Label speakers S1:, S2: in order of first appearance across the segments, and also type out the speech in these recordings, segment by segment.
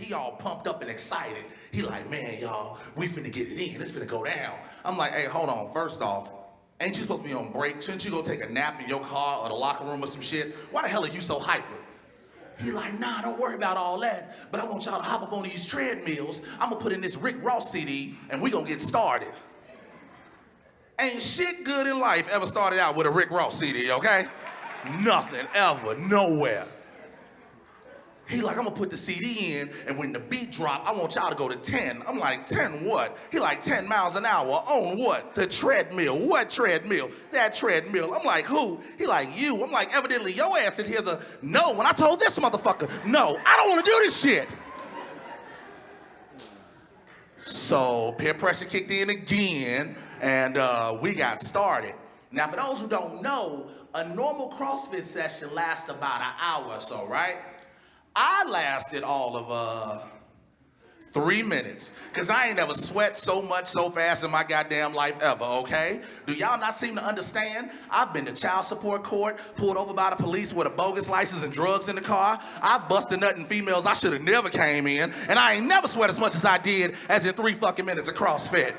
S1: He all pumped up and excited. He like, man, y'all, we finna get it in. It's finna go down. I'm like, hey, hold on. First off, ain't you supposed to be on break? Shouldn't you go take a nap in your car or the locker room or some shit? Why the hell are you so hyper? He like, nah, don't worry about all that. But I want y'all to hop up on these treadmills. I'm gonna put in this Rick Ross CD and we gonna get started. Ain't shit good in life ever started out with a Rick Ross CD, okay? Nothing, ever, nowhere. He like, I'm gonna put the CD in, and when the beat drop, I want y'all to go to 10. I'm like, 10 what? He like, 10 miles an hour on what? The treadmill. What treadmill? That treadmill. I'm like, who? He like, you. I'm like, evidently your ass didn't hear the no when I told this motherfucker, no, I don't wanna do this shit. So peer pressure kicked in again, and we got started. Now, for those who don't know, a normal CrossFit session lasts about an hour or so, right? I lasted all of 3 minutes, because I ain't never sweat so much so fast in my goddamn life ever, okay? Do y'all not seem to understand? I've been to child support court, pulled over by the police with a bogus license and drugs in the car. I've busted nut in females I should have never came in, and I ain't never sweat as much as I did as in 3 fucking minutes of CrossFit.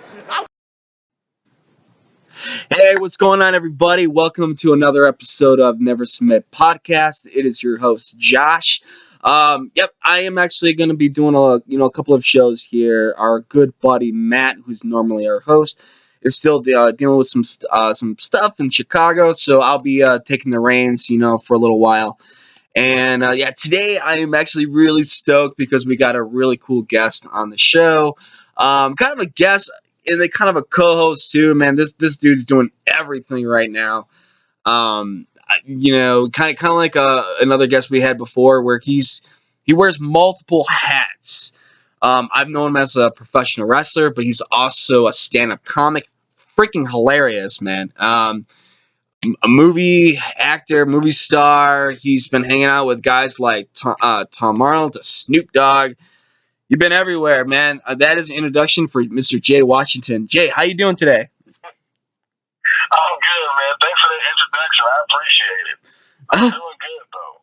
S2: Hey, what's going on, everybody? Welcome to another episode of Never Submit Podcast. It is your host, Josh. Yep, I am actually going to be doing a couple of shows here. Our good buddy Matt, who's normally our host, is still dealing with some stuff in Chicago, so I'll be taking the reins, for a little while. And today I am actually really stoked because we got a really cool guest on the show. Kind of a guest and then kind of a co-host too, man. This dude's doing everything right now. Kind of like another guest we had before, where he wears multiple hats. I've known him as a professional wrestler, but he's also a stand-up comic. Freaking hilarious, man. A movie actor, movie star. He's been hanging out with guys like Tom Arnold, Snoop Dogg. You've been everywhere, man. That is an introduction for Mr. Jay Washinton. Jay, how you doing today?
S3: I'm good, man. Thanks for the introduction. I appreciate it. I'm doing good, though.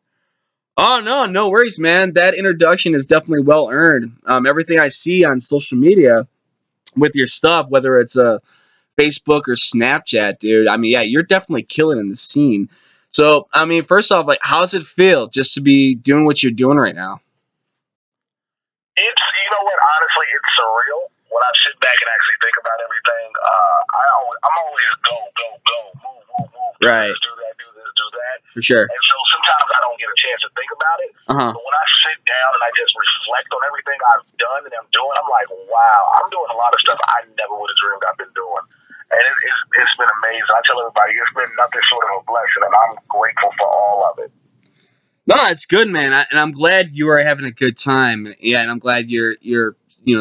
S2: Oh, no worries, man. That introduction is definitely well earned. Everything I see on social media with your stuff, whether it's Facebook or Snapchat, dude. I mean, yeah, you're definitely killing in the scene. So, I mean, first off, like, how does it feel just to be doing what you're doing right now?
S3: You know what? Honestly, it's surreal when I sit back and actually think about everything. I'm always go, move.
S2: Right.
S3: Do this, do that.
S2: For sure.
S3: And so sometimes I don't get a chance to think about it.
S2: Uh-huh.
S3: But when I sit down and I just reflect on everything I've done and I'm doing, I'm like, wow, I'm doing a lot of stuff I never would have dreamed I've been doing. And it's been amazing. I tell everybody it's been nothing short of a blessing, and I'm grateful for all of it.
S2: No, it's good, man, and I'm glad you are having a good time. Yeah, and I'm glad you're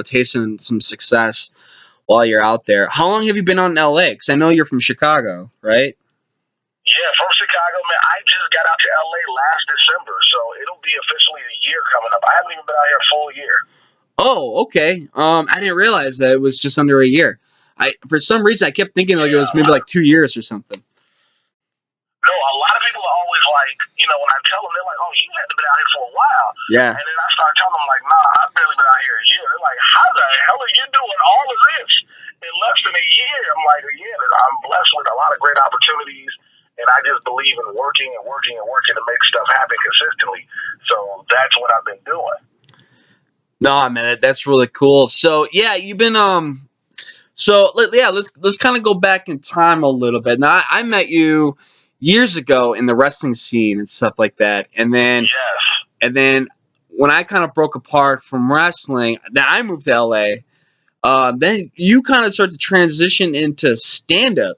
S2: tasting some success while you're out there. How long have you been out in LA? Because I know you're from Chicago, right?
S3: Yeah, from Chicago, man. I just got out to LA last December, so it'll be officially a year coming up. I haven't even been out here a full year.
S2: Oh, okay. I didn't realize that it was just under a year. For some reason I kept thinking like it was maybe like 2 years or something.
S3: No, a lot of people are always like, when I tell them, they're like, oh, you had to been out here for a while.
S2: Yeah.
S3: And then I start telling them, like, nah, I've barely been out here a year. They're like, how the hell are you doing all of this in less than a year? I'm like, again, I'm blessed with a lot of great opportunities, and I just believe in working to make stuff happen consistently. So that's what I've been doing.
S2: No, man, that's really cool. So yeah, you've been let's kind of go back in time a little bit. Now I met you years ago in the wrestling scene and stuff like that, and then when I kind of broke apart from wrestling, then I moved to LA. Then you kind of started to transition into stand up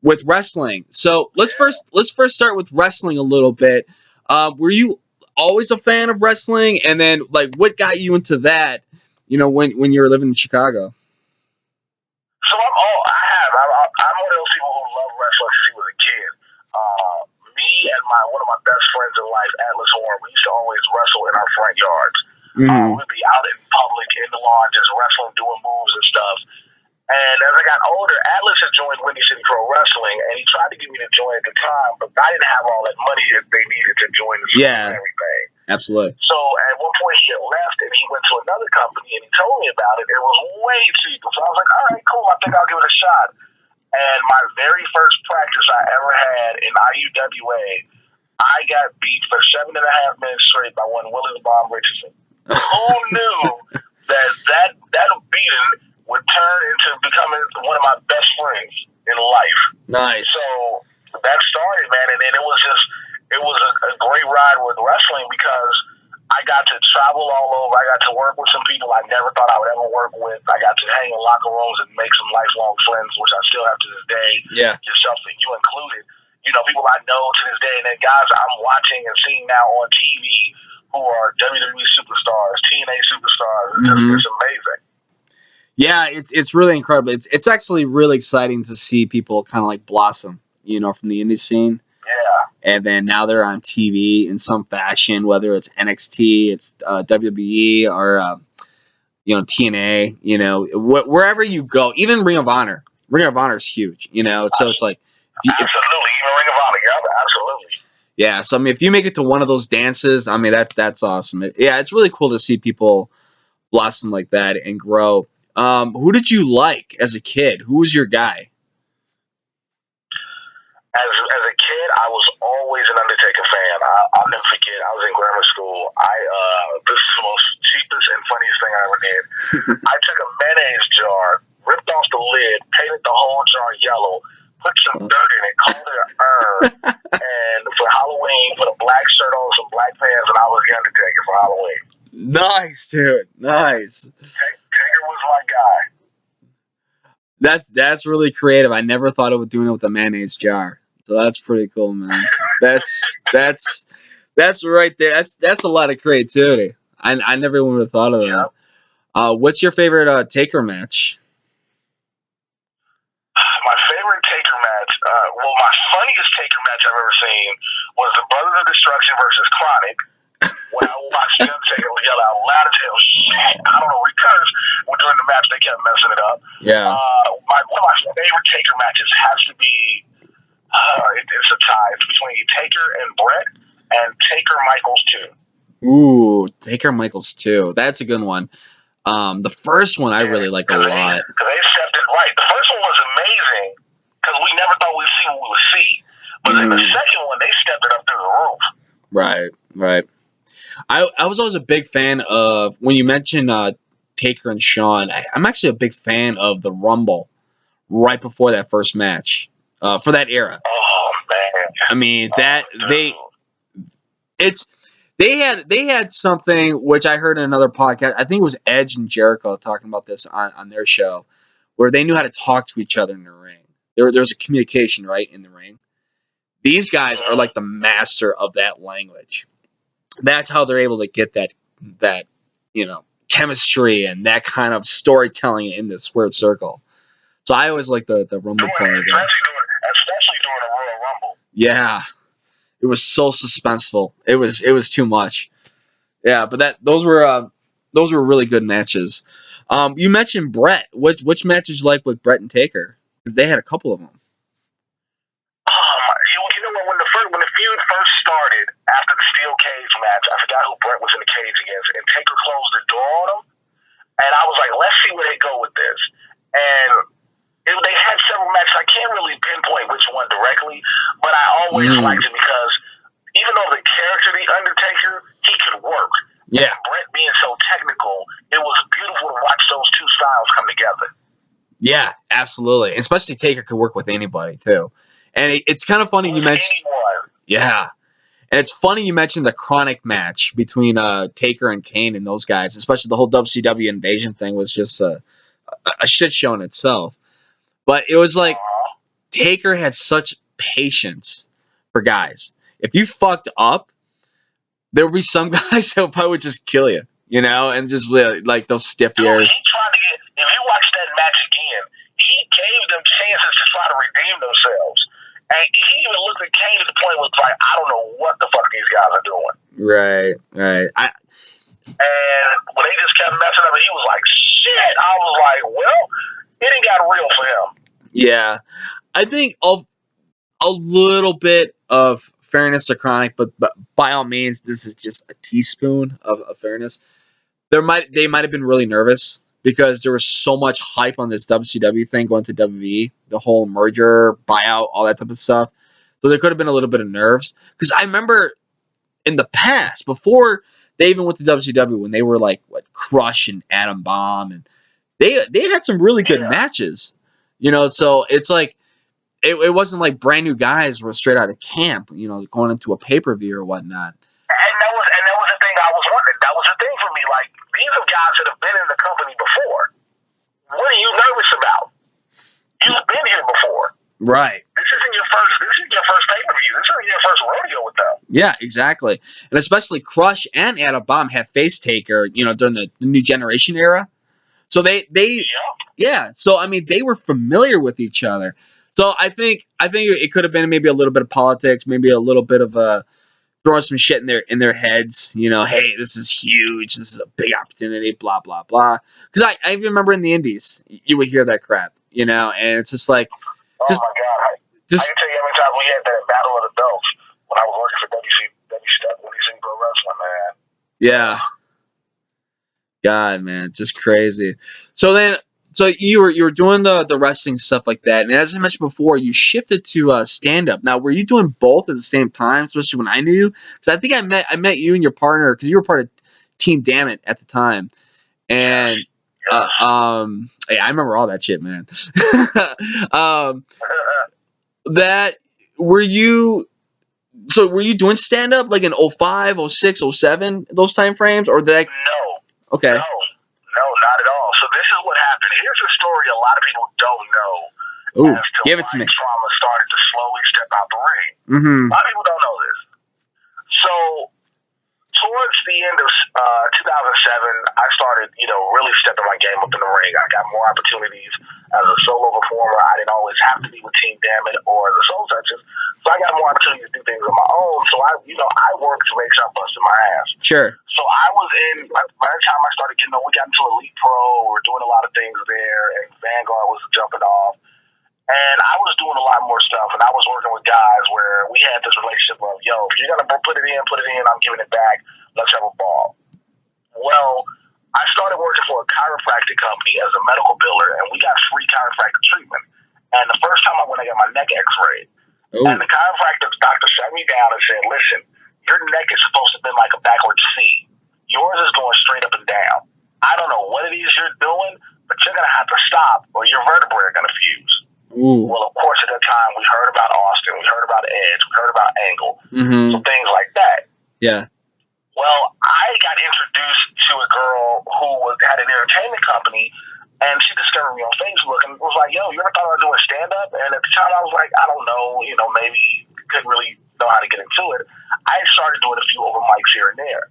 S2: with wrestling. So let's first start with wrestling a little bit. Were you always a fan of wrestling, and then like what got you into that? When you were living in Chicago.
S3: So I'm one of those people who love wrestling since he was a kid. Me and one of my best friends in life, Atlas Horn, we used to always wrestle in our front yards.
S2: Mm-hmm.
S3: We'd be out in public, in the lawn, just wrestling, doing moves and stuff. And as I got older, Atlas had joined Windy City Pro Wrestling, and he tried to get me to join at the time, but I didn't have all that money that they needed to join the school and everything.
S2: Absolutely.
S3: So at one point he had left and he went to another company and he told me about it. It was way cheaper. So I was like, all right, cool. I think I'll give it a shot. And my very first practice I ever had in IUWA, I got beat for 7.5 minutes straight by one Willis Bomb Richardson. Who knew that beating would turn into becoming one of my best friends in life?
S2: Nice.
S3: So that started, man, and then it was a great ride with wrestling because I got to travel all over. I got to work with some people I never thought I would ever work with. I got to hang in locker rooms and make some lifelong friends, which I still have to this day.
S2: Yeah.
S3: Yourself and you included. You know, people I know to this day, and then guys I'm watching and seeing now on TV who are WWE superstars, TNA superstars. It's amazing.
S2: Yeah, it's really incredible. It's actually really exciting to see people kind of like blossom, you know, from the indie scene.
S3: Yeah.
S2: And then now they're on TV in some fashion, whether it's NXT, it's WWE, or you know, TNA. You know, wherever you go, even Ring of Honor. Ring of Honor is huge. You know, so it's like
S3: absolutely, even Ring of Honor. Yeah, absolutely.
S2: Yeah, so I mean, if you make it to one of those dances, I mean that's awesome. Yeah, it's really cool to see people blossom like that and grow. Who did you like as a kid? Who was your guy?
S3: As a kid, I was always an Undertaker fan. I'll never forget. I was in grammar school. This is the most cheapest and funniest thing I ever did. I took a mayonnaise jar, ripped off the lid, painted the whole jar yellow, put some dirt in it, called it an urn, and for Halloween, put a black shirt on, some black pants, and I was the Undertaker for Halloween.
S2: Nice, dude. Nice.
S3: Taker was my guy.
S2: That's really creative. I never thought of doing it with a mayonnaise jar. So that's pretty cool, man. That's right there. That's a lot of creativity. I never would have thought of that. What's your favorite Taker match?
S3: My favorite Taker match, my funniest Taker match I've ever seen was the Brothers of Destruction versus Chronic. When I watched them yell out loud as hell, shit, I don't know, because during the match they kept messing it up.
S2: Yeah.
S3: One of my favorite Taker matches has to be, it's a tie. It's between Taker and Brett and Taker Michaels 2.
S2: Ooh, Taker Michaels 2. That's a good one. The first one I really like a lot.
S3: Because they stepped it right. The first one was amazing because we never thought we'd see what we would see. But then the second one, they stepped it up through the roof.
S2: Right. I was always a big fan of, when you mentioned Taker and Shawn, I'm actually a big fan of the Rumble right before that first match for that era.
S3: Oh, man.
S2: I mean, they had something which I heard in another podcast. I think it was Edge and Jericho talking about this on their show, where they knew how to talk to each other in the ring. There was a communication, right, in the ring. These guys are like the master of that language. That's how they're able to get that you know, chemistry and that kind of storytelling in the squared circle. So I always like the Rumble part of it.
S3: Especially during a Royal Rumble.
S2: Yeah. It was so suspenseful. It was too much. Yeah, but those were really good matches. You mentioned Brett. Which matches you like with Brett and Taker? Because they had a couple of them.
S3: You know what? When the feud first started after the steel cage match, I forgot who Brett was in the cage against, and Taker closed the door on him, and I was like, let's see where they go with this. And they had several matches. I can't really pinpoint which one directly, but I always liked it because even though the character, the Undertaker, he could work.
S2: Yeah.
S3: And Brett being so technical, it was beautiful to watch those two styles come together.
S2: Yeah, absolutely. Especially Taker could work with anybody too. And it's kind of funny you mentioned. Yeah. And it's funny you mentioned the Chronic match between Taker and Kane and those guys, especially the whole WCW invasion thing was just a shit show in itself. But it was like Taker had such patience for guys. If you fucked up, there would be some guys that probably would just kill you, you know, and just like those stiff ears.
S3: He tried to get, if you watch that match again, he gave them chances to try to redeem themselves. And he even looked at Kane at the point where it's like, I don't know what the fuck these guys are doing.
S2: Right.
S3: And when they just kept messing up, and he was like, shit. I was like, well, it ain't got real for him.
S2: Yeah. I think a little bit of fairness or chronic, but by all means, this is just a teaspoon of fairness. They might have been really nervous because there was so much hype on this WCW thing going to WWE, the whole merger, buyout, all that type of stuff. So there could have been a little bit of nerves because I remember in the past before they even went to WCW when they were like Crush and Adam Bomb, and they had some really good matches, So it's like it wasn't like brand new guys were straight out of camp, going into a pay-per-view or whatnot.
S3: And that was the thing I was wondering. That was the thing for me. Like, these are guys that have been in the company before. What are you nervous about? You've been here before.
S2: Right.
S3: This isn't your first pay-per-view. This isn't your first rodeo with them.
S2: Yeah, exactly. And especially Crush and Adam Bomb had Face Taker, during the New Generation era. So they So I mean, they were familiar with each other. So I think it could have been maybe a little bit of politics, maybe a little bit of throwing some shit in their heads. Hey, this is huge. This is a big opportunity. Blah blah blah. Because I even remember in the Indies, you would hear that crap. And it's just like,
S3: oh my god, I can tell you how many times we had that battle of the belts when I was working for WC Pro Wrestling, man.
S2: Yeah. God, man, just crazy. So you were doing the wrestling stuff like that, and as I mentioned before, you shifted to stand up. Now, were you doing both at the same time, especially when I knew you? Because I think I met you and your partner because you were part of Team Damn It at the time, and hey, I remember all that shit, man. That were you? So were you doing stand up like in 05, 06, 07, those time frames, or did I?
S3: No.
S2: Okay.
S3: No, not at all. So this is what happened. Here's a story a lot of people don't know.
S2: Ooh,
S3: as to
S2: give it
S3: why
S2: to me.
S3: Trauma started to slowly step out the ring.
S2: Mm-hmm.
S3: A lot of people don't know this. So towards the end of 2007, I started, really stepping my game up in the ring. I got more opportunities as a solo performer. I didn't always have to be with Team Damn It or the Soul Touchers. So I got more opportunities to do things on my own. So I worked to make sure I'm busting my ass.
S2: Sure.
S3: So I was by the time I started we got into Elite Pro, we were doing a lot of things there, and Vanguard was jumping off. And I was doing a lot more stuff, and I was working with guys where we had this relationship of, if you're going to put it in, I'm giving it back, let's have a ball. Well, I started working for a chiropractic company as a medical biller, and we got free chiropractic treatment. And the first time I went, I got my neck x-rayed. Ooh. And the chiropractic doctor sat me down and said, listen, your neck is supposed to be like a backwards C. Yours is going straight up and down. I don't know what it is you're doing, but you're going to have to stop or your vertebrae are going to fuse. Ooh. Well, of course, at the time, we heard about Austin, we heard about Edge, we heard about Angle, so things like that.
S2: Yeah.
S3: Well, I got introduced to a girl who had an entertainment company, and she discovered me on Facebook and was like, you ever thought about doing stand-up? And at the time, I was like, I don't know, maybe couldn't really know how to get into it. I started doing a few open mics here and there.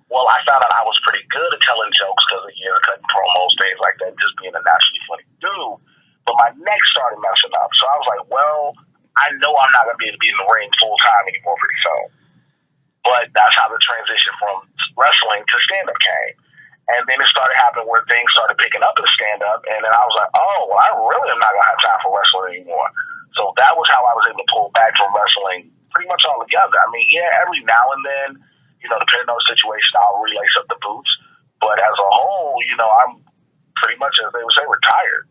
S3: Well, I found out I was pretty good at telling jokes because of years of cutting promos, things like that, just being a naturally funny dude. But my neck started messing up. So I was like, I know I'm not going to be able to be in the ring full time anymore pretty soon. But that's how the transition from wrestling to stand-up came. And then it started happening where things started picking up in stand-up. And then I was like, I really am not going to have time for wrestling anymore. So that was how I was able to pull back from wrestling pretty much altogether. I mean, every now and then, depending on the situation, I'll relace up the boots. But as a whole, I'm pretty much, as they would say, retired.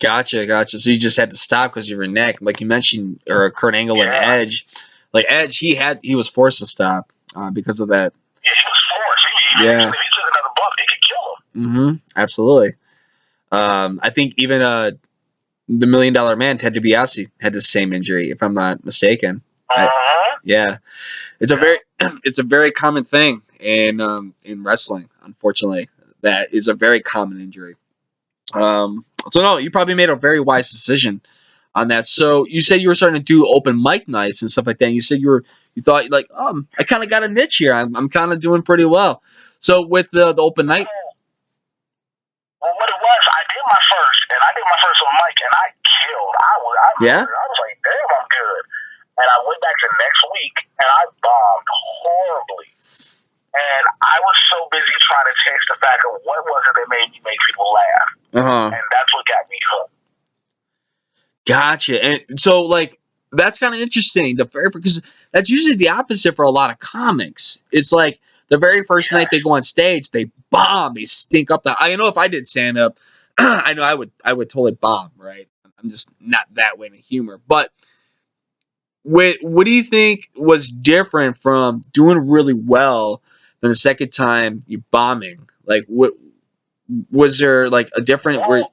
S2: Gotcha. So you just had to stop because of your neck, like you mentioned, or Kurt Angle and Edge. Like Edge, he was forced to stop because of that.
S3: Yeah, he was forced. If he took another bump, it could kill him.
S2: Mm-hmm. Absolutely. I think even the $1 Million Man, Ted DiBiase, had the same injury, if I'm not mistaken. Yeah, it's a very common thing in wrestling. Unfortunately, that is a very common injury. So no, you probably made a very wise decision on that. So you said you were starting to do open mic nights and stuff like that. And you said you thought like, I kind of got a niche here. I'm kind of doing pretty well. So with the open night.
S3: Well, what it was, I did my first open mic, and I killed. I was like, damn, I'm good. And I went back to next week, and I bombed horribly. And I was so busy trying to chase the fact of what was it that made me make people laugh. And that's what got me hooked.
S2: Gotcha. And so, like, That's kind of interesting. Because that's usually the opposite for a lot of comics. It's like the very first night they go on stage, they bomb, they stink up the. I know if I did stand up, I know I would totally bomb. Right, I'm just not that way in humor. But what do you think was different from doing really well than the second time you bombing? Like, what was there like a different? Where
S3: Well,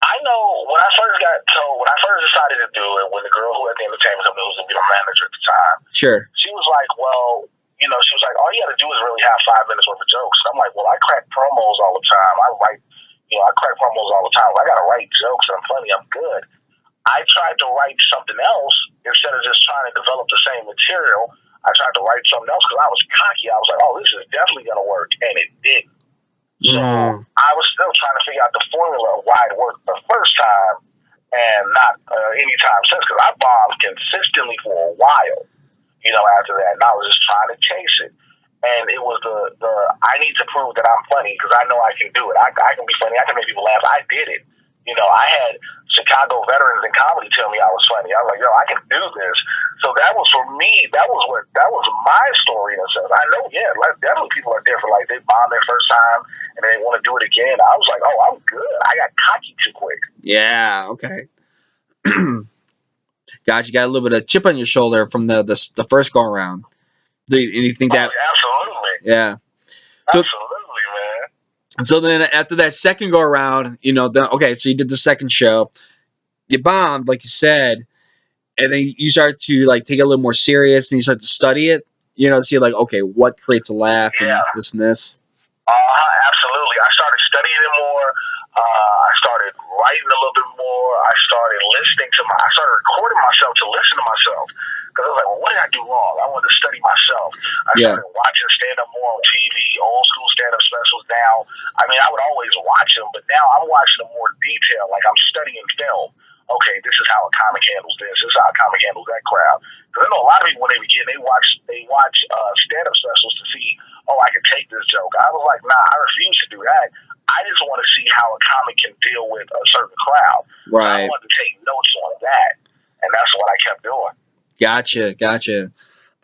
S3: I know when I first decided to do it, when the girl who had the entertainment company who was going to be my manager at the time,
S2: sure,
S3: she was like, well, she was like, all you got to do is really have 5 minutes worth of jokes. And I'm like, well, I crack promos all the time. I crack promos all the time. Well, I got to write jokes. I'm funny. I'm good. I tried to write something else instead of just trying to develop the same material. I tried to write something else because I was cocky. I was like, oh, this is definitely going to work. And it didn't. So I was still trying to figure out the formula of why it worked the first time and not any time since, because I bombed consistently for a while, after that. And I was just trying to chase it. And it was the I need to prove that I'm funny because I know I can do it. I can be funny. I can make people laugh. I did it. I had Chicago veterans in comedy tell me I was funny. I was like, yo, I can do this. So that was for me. That was my story in a sense. I know, yeah, like, definitely people are different. Like they bombed their first time and they want to do it again. I was like, oh, I'm good. I got cocky too quick.
S2: yeah, okay. Gosh, you got a little bit of chip on your shoulder from the first go around. Do you think
S3: Oh,
S2: that?
S3: absolutely,
S2: Yeah. So
S3: absolutely, man.
S2: so then after that second go around, okay, so you did the second show, you bombed, like you said, and then you start to like take it a little more serious, and you start to study it, see like, okay, what creates a laugh and
S3: Yeah.
S2: this and this.
S3: Absolutely. I started studying it more. I started writing a little bit more. I started I started recording myself to listen to myself. Because I was like, well, what did I do wrong? I wanted to study myself. I
S2: Yeah.
S3: started watching stand-up more on TV, old school stand-up specials now. I mean, I would always watch them, but now I'm watching them more detailed. Like I'm studying film. Okay, this is how a comic handles this. This is how a comic handles that crowd. Because I know a lot of people when they begin, they watch stand-up specials to see, oh, I can take this joke. I was like, nah, I refuse to do that. I just want to see how a comic can deal with a certain crowd.
S2: Right.
S3: I wanted to take notes on that, and that's what I kept doing.
S2: Gotcha.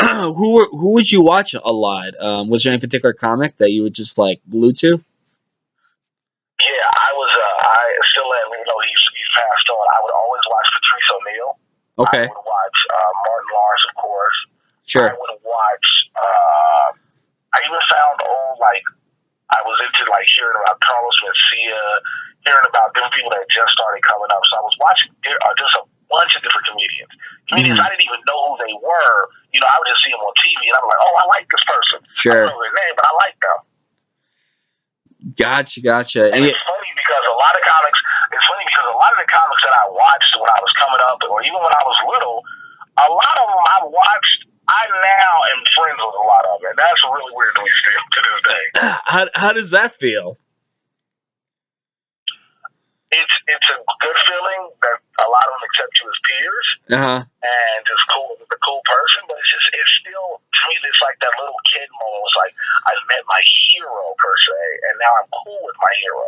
S2: Who would you watch a lot? Was there any particular comic that you would just like glue to?
S3: Yeah, I still let him know he's passed on. I would always watch Patrice O'Neal.
S2: Okay.
S3: I would watch Martin Lawrence, of course.
S2: Sure.
S3: I would watch. I even found I was into hearing about Carlos Mencia, hearing about different people that just started coming up. So I was watching just a bunch of different comedians. Comedians I didn't even know who they were. I would just see them on TV, and I'm like, oh, I like this person.
S2: Sure.
S3: I don't know their name, but I like them.
S2: Gotcha.
S3: And it's funny because a lot of the comics that I watched when I was coming up, or even when I was little, a lot of them I watched. I now am friends with a lot of them, and that's really weird to me still to this day.
S2: How does that feel?
S3: It's a good feeling that a lot of them accept you as peers and just cool with a cool person, but it's still to me it's like that little kid moment. It's like I met my hero per se, and now I'm cool with my hero.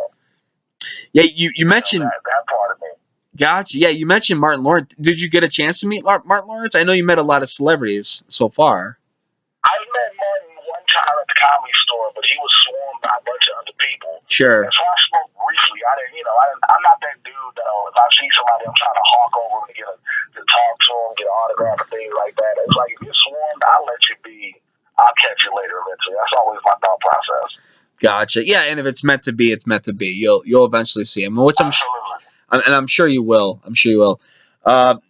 S2: Yeah, you mentioned
S3: that part of me.
S2: Gotcha. Yeah, you mentioned Martin Lawrence. Did you get a chance to meet Martin Lawrence? I know you met a lot of celebrities so far.
S3: I met Martin one time at the Comedy Store, but he was swarmed by a bunch of other people.
S2: Sure.
S3: And so I spoke briefly. I'm not that dude that if I see somebody, I'm trying to hawk over to talk to him, get an autograph and things like that. It's like if you're swarmed, I'll let you be. I'll catch you later eventually. That's always my thought process.
S2: Gotcha. Yeah, and if it's meant to be, it's meant to be. You'll eventually see him, which I'm sure you will. I'm sure you will.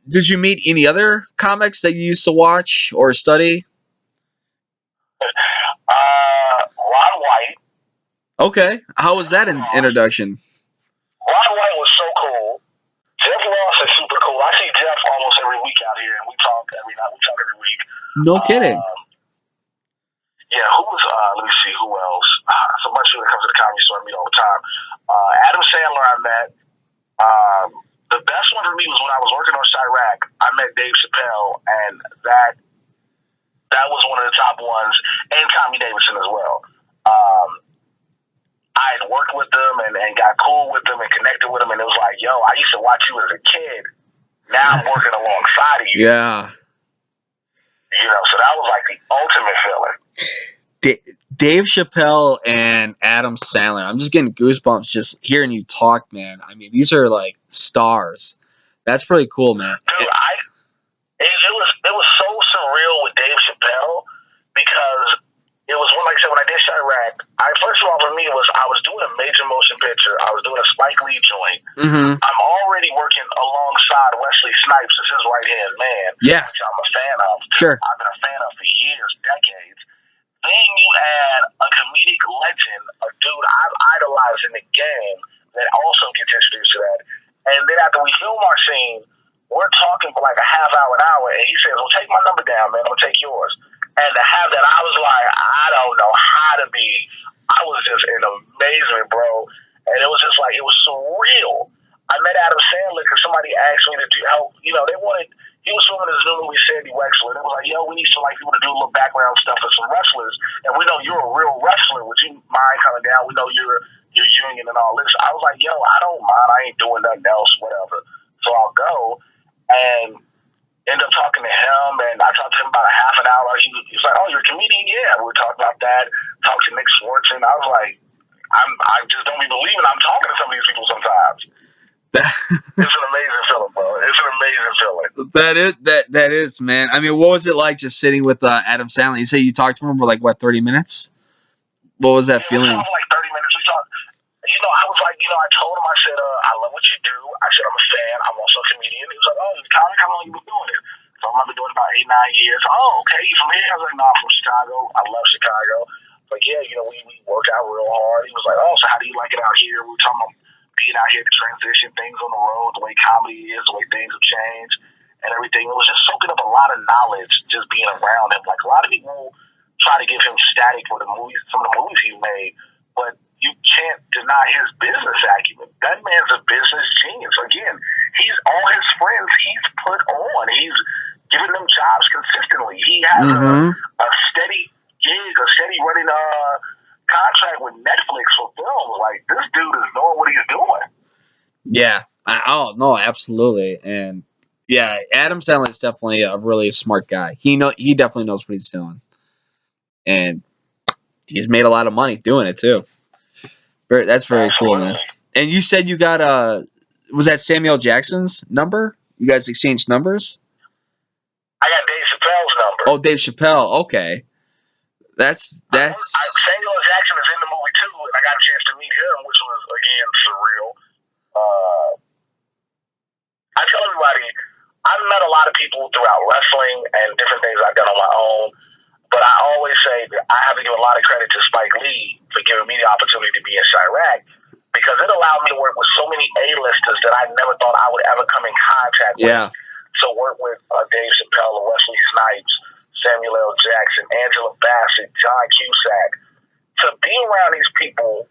S2: Did you meet any other comics that you used to watch or study?
S3: Ron White.
S2: Okay. How was that introduction?
S3: Ron White was so cool. Jeff Ross is super cool. I see Jeff almost every week out here, and we talk every night. We talk every week.
S2: No kidding.
S3: Yeah, who was, let me see, who else? So much of it comes to the comedy store I meet all the time. Adam Sandler I met. The best one for me was when I was working on Chirac. I met Dave Chappelle, and that was one of the top ones, and Tommy Davidson as well. I had worked with them and got cool with them and connected with them, and it was like, yo, I used to watch you as a kid, Now I'm working alongside of you.
S2: Yeah.
S3: You know, so that was like the ultimate feeling.
S2: Dave Chappelle and Adam Sandler. I'm just getting goosebumps just hearing you talk, man. I mean, these are like stars. That's pretty cool, man.
S3: Dude, it was so surreal with Dave Chappelle because it was like I said, when I did Chirac, first of all for me was I was doing a major motion picture. I was doing a Spike Lee joint.
S2: Mm-hmm.
S3: I'm already working alongside Wesley Snipes as his right hand man,
S2: Yeah.
S3: which I'm a fan of.
S2: Sure.
S3: I've been a fan of for years, decades. Then you add a comedic legend, a dude I've idolized in the game that also gets introduced to that. And then after we film our scene, we're talking for like a half hour, an hour, and he says, well, take my number down, man. I'm going to take yours. And to have that, I was like, I don't know how to be. I was just in amazement, bro. And it was just like, it was surreal. I met Adam Sandler because somebody asked me to help. You know, he was filming this new movie, Sandy Wexler, and it was like, yo, we need some like people to do a little background stuff for some wrestlers. And we know you're a real wrestler. Would you mind coming down? We know you're union and all this. I was like, yo, I don't mind. I ain't doing nothing else, whatever. So I'll go. And end up talking to him, and I talked to him about a half an hour. He was like, oh, you're a comedian? Yeah. We were talking about that. Talked to Nick Swartzen. I was like, I just don't be believing I'm talking to some of these people sometimes. It's an amazing feeling, bro. It's an amazing feeling.
S2: That is, man. I mean, what was it like just sitting with Adam Sandler? You say you talked to him for like what, 30 minutes? What was that feeling?
S3: We talked for like 30 minutes. We talked. You know, I was like, I told him, I said, I love what you do. I said, I'm a fan. I'm also a comedian. He was like, oh, you comic? How long you been doing it? So I've been doing it about 8-9 years. Oh, okay. You from here? I was like, no, I'm from Chicago. I love Chicago. Like, yeah, we work out real hard. He was like, oh, so how do you like it out here? We were talking about being out here to transition things on the road, the way comedy is, the way things have changed and everything. It was just soaking up a lot of knowledge just being around him. Like, a lot of people try to give him static for some of the movies he made, but you can't deny his business acumen. That man's a business genius. Again, he's all his friends he's put on. He's giving them jobs consistently. He has a steady gig, a steady running contract with Netflix for films. Like, this dude is knowing what he's doing.
S2: Yeah. No, absolutely. And yeah, Adam Sandler is definitely a really smart guy. He definitely knows what he's doing. And he's made a lot of money doing it too. That's very cool, man. And you said you got was that Samuel Jackson's number? You guys exchanged numbers?
S3: I got Dave Chappelle's number.
S2: Oh, Dave Chappelle. Okay. That's
S3: Samuel Jackson is in the movie too, and I got a chance to meet him, which was again surreal. I tell everybody, I've met a lot of people throughout wrestling and different things I've done on my own. But I always say that I have to give a lot of credit to Spike Lee for giving me the opportunity to be in Chirac, because it allowed me to work with so many A-listers that I never thought I would ever come in contact with. So work with Dave Chappelle, Wesley Snipes, Samuel L. Jackson, Angela Bassett, John Cusack. To be around these people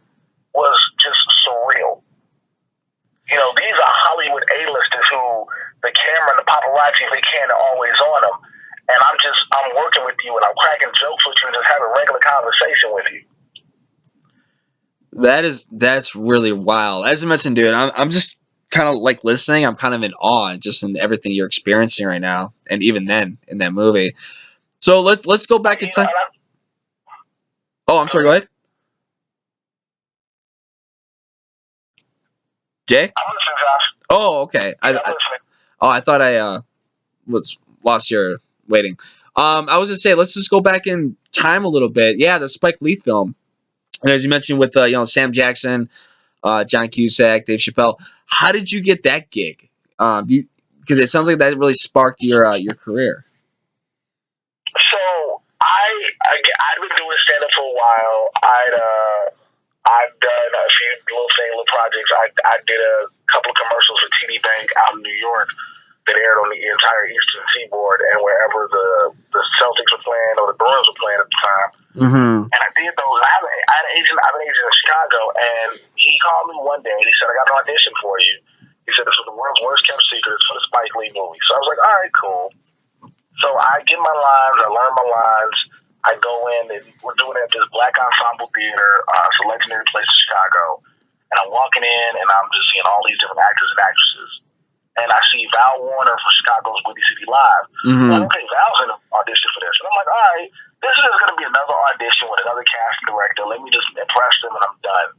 S3: was just surreal. You know, these are Hollywood A-listers who the camera and the paparazzi, they can't always on them. And I'm working with you and I'm cracking jokes with you and just having a regular conversation with you.
S2: That's really wild. As I mentioned, dude, I'm just kind of like listening. I'm kind of in awe just in everything you're experiencing right now, and even then in that movie. So let's go back in time. Oh, I'm sorry. Go ahead, Jay.
S3: I'm listening, Josh.
S2: Oh, okay.
S3: I'm listening.
S2: I thought I was lost your waiting. I was gonna say let's just go back in time a little bit. Yeah, the Spike Lee film, and as you mentioned with Sam Jackson, John Cusack, Dave Chappelle. How did you get that gig? Because it sounds like that really sparked your career.
S3: So I'd been doing stand up for a while. I've done a few little projects. I did a couple of commercials for TD Bank out in New York that aired on the entire Eastern Seaboard and wherever the Celtics were playing or the Bruins were playing at the time.
S2: Mm-hmm. And
S3: I did those. I have an agent in Chicago, and he called me one day and he said, I got an audition for you. He said, this was the world's worst kept secrets for the Spike Lee movie. So I was like, all right, cool. So I get my lines, I learn my lines, I go in, and we're doing it at this Black Ensemble Theater. It's a legendary place in Chicago. And I'm walking in, and I'm just seeing all these different actors and actresses. and I see Val Warner from Chicago's Windy City Live.
S2: Mm-hmm.
S3: I'm like, okay, Val's in an audition for this. And I'm like, all right, this is going to be another audition with another casting director. Let me just impress them and I'm done.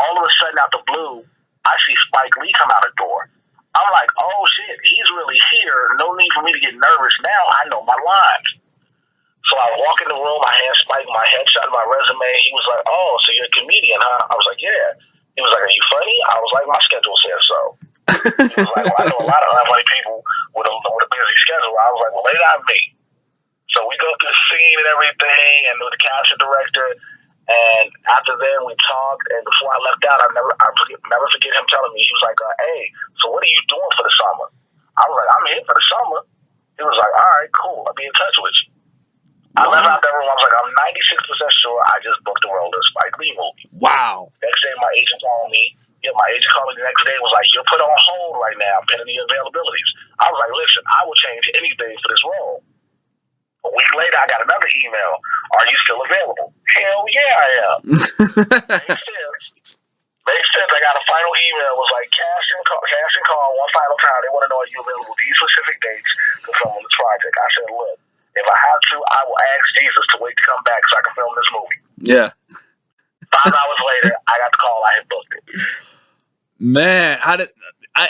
S3: All of a sudden, out the blue, I see Spike Lee come out the door. I'm like, oh shit, he's really here. No need for me to get nervous now. I know my lines. So I walk in the room, I hand Spike my headshot and my resume. He was like, oh, so you're a comedian, huh? I was like, yeah. He was like, are you funny? I was like, my schedule says so. He was like, well, I know a lot of funny people with a busy schedule. I was like, well, lay it on me. So we go through the scene and everything, and with the casting director. And after then, we talked. And before I left out, never forget him telling me, he was like, hey, so what are you doing for the summer? I was like, I'm here for the summer. He was like, all right, cool. I'll be in touch with you. I left out that room. I was like, I'm 96% sure I just booked the role of the Spike Lee movie.
S2: Wow.
S3: Next day, my agent called me. Yeah, my agent called me the next day and was like, you're put on hold right now, pending the availabilities. I was like, listen, I will change anything for this role. A week later, I got another email. Are you still available? Hell yeah, I am. Makes sense. I got a final email. It was like, cash and call one final time. They want to know, are you available these specific dates to film on this project? I said, look, if I have to, I will ask Jesus to wait to come back so I can film this movie.
S2: Yeah.
S3: 5 hours later, I got the call. I had booked it.
S2: Man,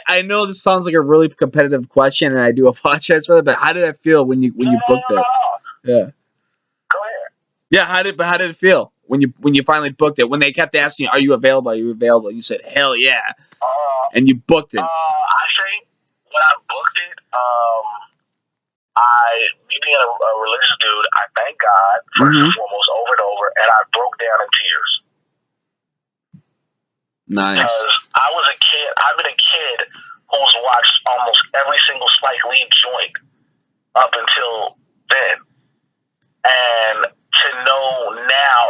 S2: I know this sounds like a really competitive question, and I do apologize for that. But how did that feel when you booked it? Yeah.
S3: Go ahead.
S2: Yeah. How did it feel when you finally booked it? When they kept asking, "Are you available? Are you available?" And you said, "Hell yeah," and you booked it.
S3: I think when I booked it, me being a religious dude, I thank God first and foremost over and over, and I broke down in tears.
S2: Nice.
S3: Because I was a kid. I've been a kid who's watched almost every single Spike Lee joint up until then, and to know now,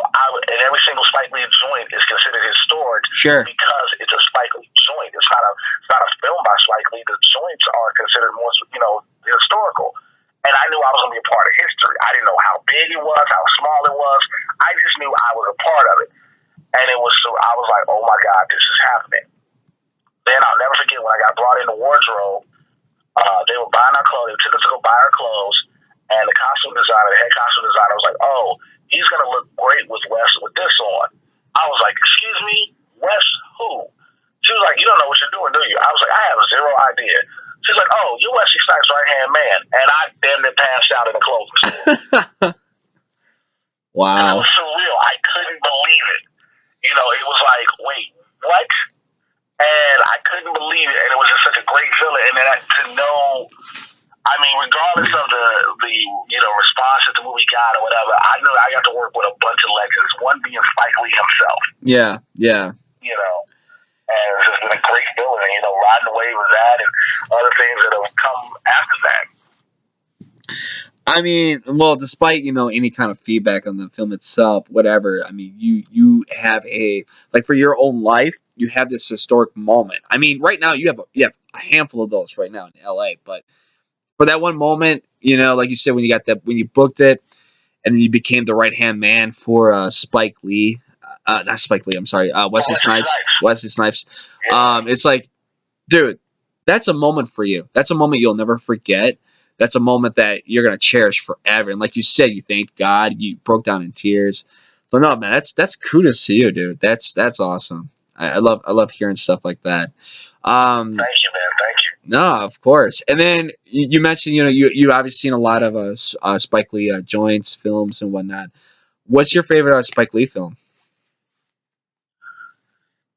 S3: and every single Spike Lee joint is considered historic.
S2: Sure.
S3: Because it's a Spike Lee joint. It's not a film by Spike Lee. The joints are considered more, historical. And I knew I was going to be a part of history. I didn't know how big it was, how small it was. I just knew I was a part of it. And I was like, oh my God, this is happening. Then I'll never forget when I got brought in the wardrobe, they were buying our clothes. They took us to go buy our clothes. And the head costume designer was like, oh, he's going to look great with Wes with this on. I was like, excuse me, Wes who? She was like, you don't know what you're doing, do you? I was like, I have zero idea. She's like, oh, you're Wesley Snipes' right-hand man. And I damn near passed out in the clothing store.
S2: Wow.
S3: And it was surreal. I couldn't believe it. It was like, wait, what? And I couldn't believe it. And it was just such a great feeling. And then to know, I mean, regardless of the response that the movie got or whatever, I knew I got to work with a bunch of legends, one being Spike Lee himself.
S2: Yeah, yeah.
S3: And it's just been a great feeling, riding the wave of that and other things that have come after that.
S2: I mean, well, despite any kind of feedback on the film itself, whatever. I mean, you have for your own life, you have this historic moment. I mean, right now you have a handful of those right now in LA, but for that one moment, like you said, when you booked it, and then you became the right hand man for Spike Lee, not Spike Lee. I'm sorry, Wesley Snipes. Wesley Snipes.
S3: Yeah.
S2: It's like, dude, that's a moment for you. That's a moment you'll never forget. That's a moment that you're gonna cherish forever. And like you said, you thanked God. You broke down in tears. So no, man, that's kudos to you, dude. That's awesome. I love hearing stuff like that.
S3: Thank you, man. Thank you.
S2: No, of course. And then you mentioned, you obviously seen a lot of Spike Lee joints, films, and whatnot. What's your favorite Spike Lee film?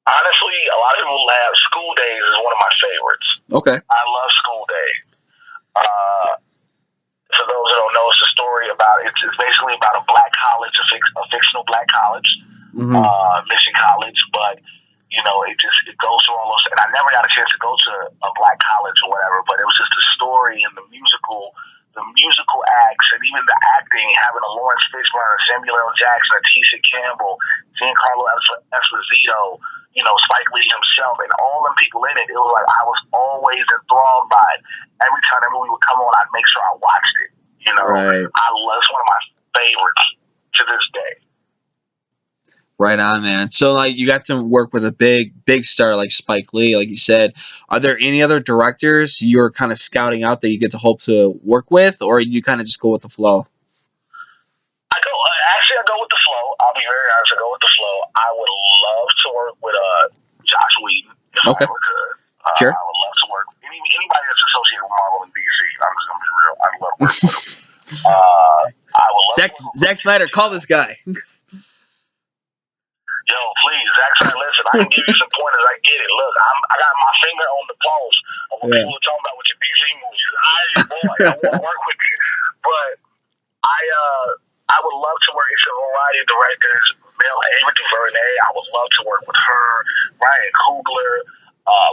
S3: Honestly, a lot of people have School Days is one of my favorites.
S2: Okay.
S3: I love School Days. For those who don't know, it's a story about it's basically about a black college, a fictional black college, Mission College, but it goes through almost. And I never got a chance to go to a black college or whatever, but it was just a story and the musical acts and even the acting, having a Lawrence Fishburne, Samuel L. Jackson, Tisha Campbell, Giancarlo Esposito, Spike Lee himself, and all them people in it. It was like I was always enthralled by it. Every time that movie would come on, I'd make sure I watched it.
S2: Right.
S3: It's one of my favorites to this day.
S2: Right on, man. So, like, you got to work with a big star like Spike Lee, like you said. Are there any other directors you're kind of scouting out that you get to hope to work with, or you kind of just go with the flow?
S3: Actually, I go with the flow. I'll be very honest. I go with the flow. I would love to work with Josh Whedon if I
S2: Okay,
S3: ever could.
S2: sure.
S3: I would love to work with anybody that's associated with Marvel and DC. I'm just gonna be real. I'd love to work with them. I would love to work with
S2: Zack Snyder, call this guy.
S3: Yo, please, Zack Snyder, listen, I can give you some pointers. I get it. Look, I got my finger on the pulse of what
S2: Yeah.
S3: people are talking about with your DC movies. Boy, I want to work with you. But I I would love to work. It's a variety of directors. Mel Ava DuVernay, I would love to work with her. Ryan Coogler,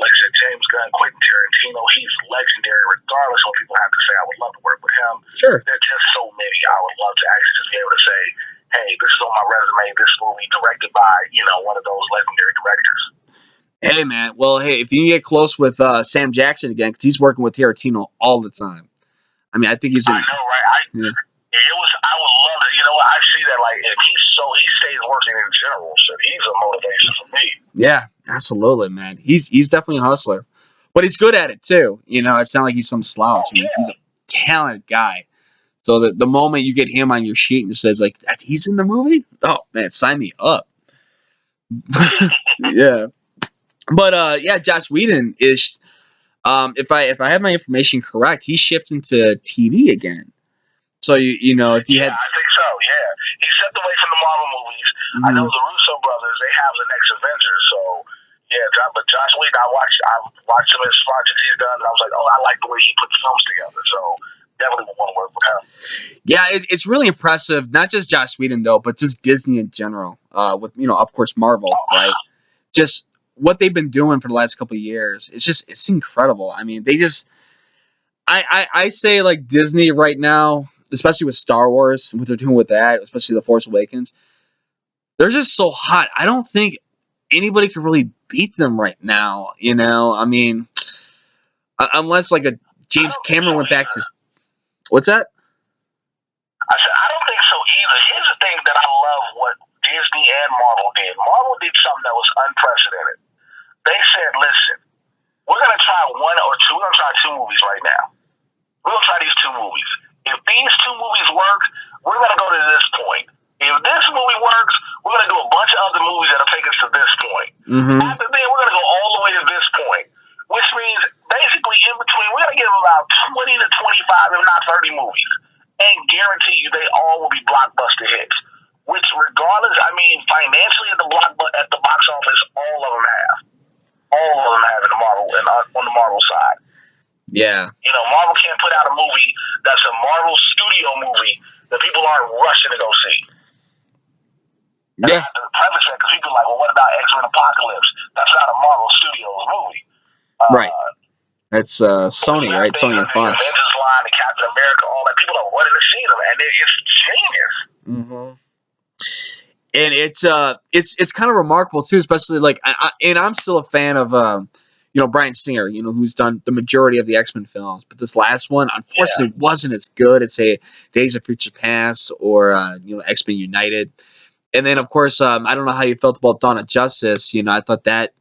S3: like I said, James Gunn, Quentin Tarantino. He's legendary, regardless of what people have to say. I would love to work with him.
S2: Sure.
S3: There are just so many. I would love to actually just be able to say, hey, this is on my resume. This movie directed by, one of those legendary directors.
S2: Hey, man. Well, hey, if you can get close with Sam Jackson again, because he's working with Tarantino all the time. I mean, I think he's in.
S3: I know, right?
S2: Yeah.
S3: I would love it. You know what? I see that, like, if he stays working in general, so he's a motivation for me.
S2: Yeah, absolutely, man. He's definitely a hustler, but he's good at it too. It's not like he's some slouch. I mean, he's a talented guy. So the moment you get him on your sheet and it says like that he's in the movie, oh man, sign me up. Yeah, but yeah, Josh Whedon is if I have my information correct, he's shifting to TV again. So if you had
S3: I think so. Yeah, he stepped away from the Marvel movies. I know the Russo brothers; they have the next Avengers. So yeah, but Josh Whedon, I watched some of his projects he's done, and I was like, oh, I like the way he puts films together. So definitely would want to work with him.
S2: Yeah, it's really impressive. Not just Josh Whedon though, but just Disney in general. With of course Marvel, right? Just what they've been doing for the last couple of years. It's incredible. I mean, they just I say like Disney right now, especially with Star Wars, what they're doing with that, especially The Force Awakens. They're just so hot. I don't think anybody can really beat them right now. I mean, unless like a James Cameron went back to what's that?
S3: I said, I don't think so either. Here's the thing that I love what Disney and Marvel did. Marvel did something that was unprecedented. They said, listen, we're going to try we're going to try two movies right now. We're going to try these two movies. If these two movies work, we're going to go to this point. If this movie works, we're going to do a bunch of other movies that'll take us to this point.
S2: Mm-hmm.
S3: After then, we're going to go all the way to this point, which means basically in between, we're going to give them about 20 to 25, if not 30 movies, and guarantee you they all will be blockbuster hits. Which, regardless, I mean, financially at the box office, all of them have. All of them have in the Marvel on the Marvel side.
S2: Yeah.
S3: Marvel can't put out a movie that's a Marvel studio movie that people aren't rushing to go see. And
S2: Yeah.
S3: I have to preface that because people are like, well, what about X-Men Apocalypse? That's not a Marvel Studios movie.
S2: Right. That's Sony, right? Sony and Fox.
S3: The Avengers line, the Captain America, all that. People are running to see them, and it's genius.
S2: Mm-hmm. And it's kind of remarkable too, especially like and I'm still a fan of Bryan Singer, who's done the majority of the X-Men films, but this last one unfortunately wasn't as good as say Days of Future Past or X-Men United. And then of course I don't know how you felt about Dawn of Justice. I thought that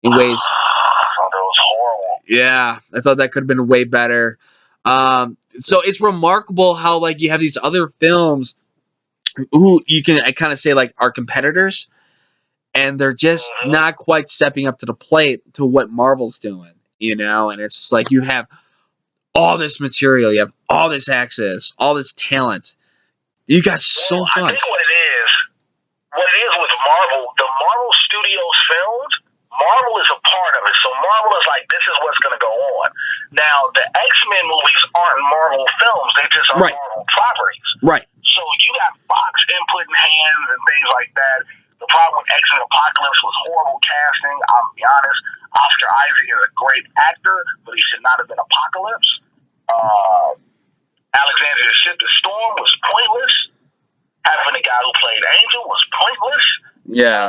S2: in ways
S3: that was horrible.
S2: Yeah, I thought that could have been way better. So it's remarkable how like you have these other films who you can kind of say like are competitors, and they're just not quite stepping up to the plate to what Marvel's doing, and it's just like you have all this material, you have all this access, all this talent. You got so much.
S3: I think what it is with Marvel, the Marvel Studios films, Marvel is a part of it. So Marvel is like, this is what's going to go on. Now, the X-Men movies aren't Marvel films. They just are Marvel properties.
S2: Right.
S3: So you got Fox input in hands and things like that. The problem with X-Men Apocalypse was horrible casting. I'll be honest. Oscar Isaac is a great actor, but he should not have been Apocalypse. Alexandria Ship the Storm was pointless. Having the guy who played Angel was pointless.
S2: Yeah.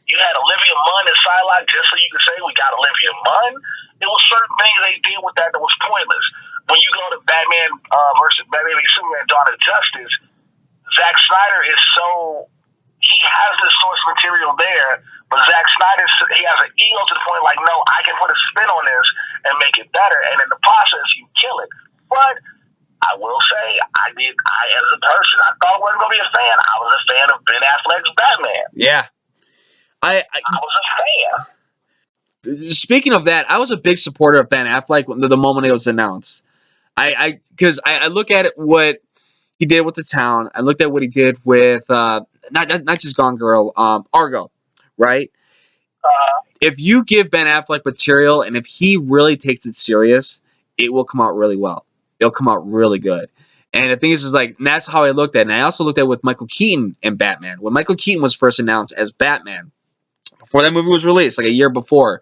S3: You had Olivia Munn and Psylocke just so you could say we got Olivia Munn. It was certain things they did with that was pointless. When you go to Batman versus Batman v Superman: Dawn of Justice, Zack Snyder is so he has the source material there, but Zack Snyder, he has an ego to the point like, no, I can put a spin on this and make it better, and in the process, you kill it. But I will say, as a person, I thought I wasn't going to be a fan. I was a fan of Ben Affleck's Batman.
S2: Yeah. I
S3: was a fan.
S2: Speaking of that, I was a big supporter of Ben Affleck the moment it was announced. Because I look at it what he did with The Town. I looked at what he did with not just Gone Girl, Argo, right? If you give Ben Affleck material and if he really takes it serious, it will come out really well. It'll come out really good. And the thing is like, and that's how I looked at it. And I also looked at it with Michael Keaton and Batman. When Michael Keaton was first announced as Batman, before that movie was released, like a year before,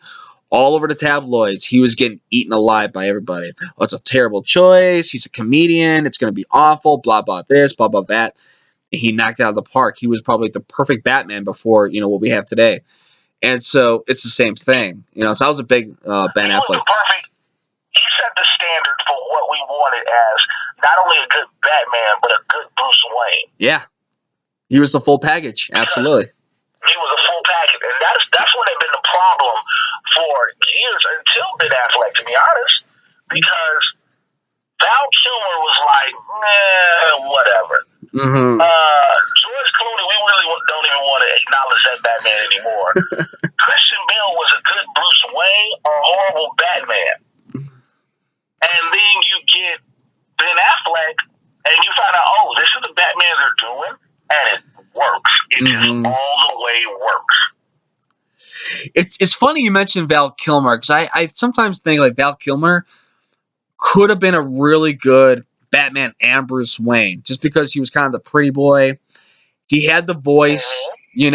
S2: all over the tabloids, he was getting eaten alive by everybody. Oh, it's a terrible choice. He's a comedian. It's going to be awful. Blah, blah, this, blah, blah, that. And he knocked it out of the park. He was probably the perfect Batman before, what we have today. And so it's the same thing. So I was a big Ben Affleck.
S3: He set the standard for what we wanted as not only a good Batman, but a good Bruce Wayne.
S2: Yeah. He was the full package. Absolutely.
S3: He was a full package. And that's what had been the problem for years until Ben Affleck, to be honest. Because Val Kilmer was like, whatever.
S2: Mm-hmm.
S3: George Clooney, we really don't even want to acknowledge that Batman anymore. Christian Bale was a good Bruce Wayne or a horrible Batman. And then you get Ben Affleck, and you find out, oh, this is the Batman they're doing, and it works. It just all the way works.
S2: It's funny you mentioned Val Kilmer, because I sometimes think like Val Kilmer could have been a really good Batman and Bruce Wayne, just because he was kind of the pretty boy. He had the voice, he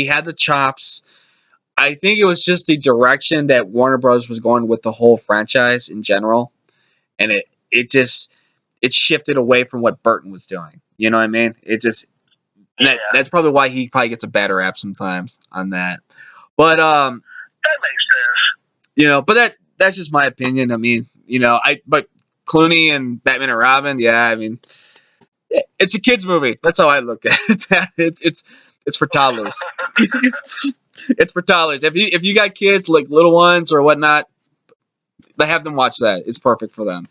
S2: had the chops. I think it was just the direction that Warner Bros. Was going with the whole franchise in general. And it shifted away from what Burton was doing. You know what I mean? That's probably why he probably gets a bad rap sometimes on that. But
S3: that makes
S2: sense. But that's just my opinion. I mean, but Clooney and Batman and Robin, yeah, I mean, it's a kids movie. That's how I look at it. It's for toddlers. It's for toddlers. If you got kids like little ones or whatnot, have them watch that. It's perfect for them.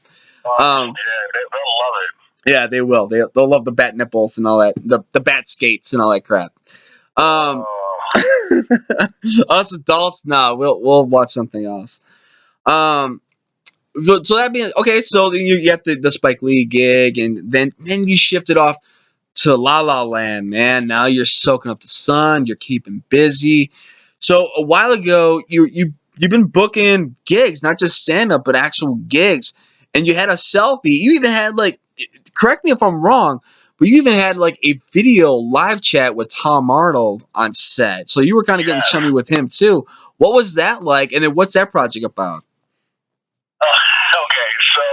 S3: They'll love it.
S2: Yeah, they will. They'll love the bat nipples and all that, the bat skates and all that crap. Us adults, nah, we'll watch something else. So that being okay, so then you get the Spike Lee gig, and then you shifted off to La La Land, man. Now you're soaking up the sun. You're keeping busy. So a while ago, you've been booking gigs, not just stand up, but actual gigs. And you had a selfie. You even had correct me if I'm wrong, but you even had a video live chat with Tom Arnold on set. So you were kind of getting chummy with him too. What was that like? And then what's that project about?
S3: Okay, so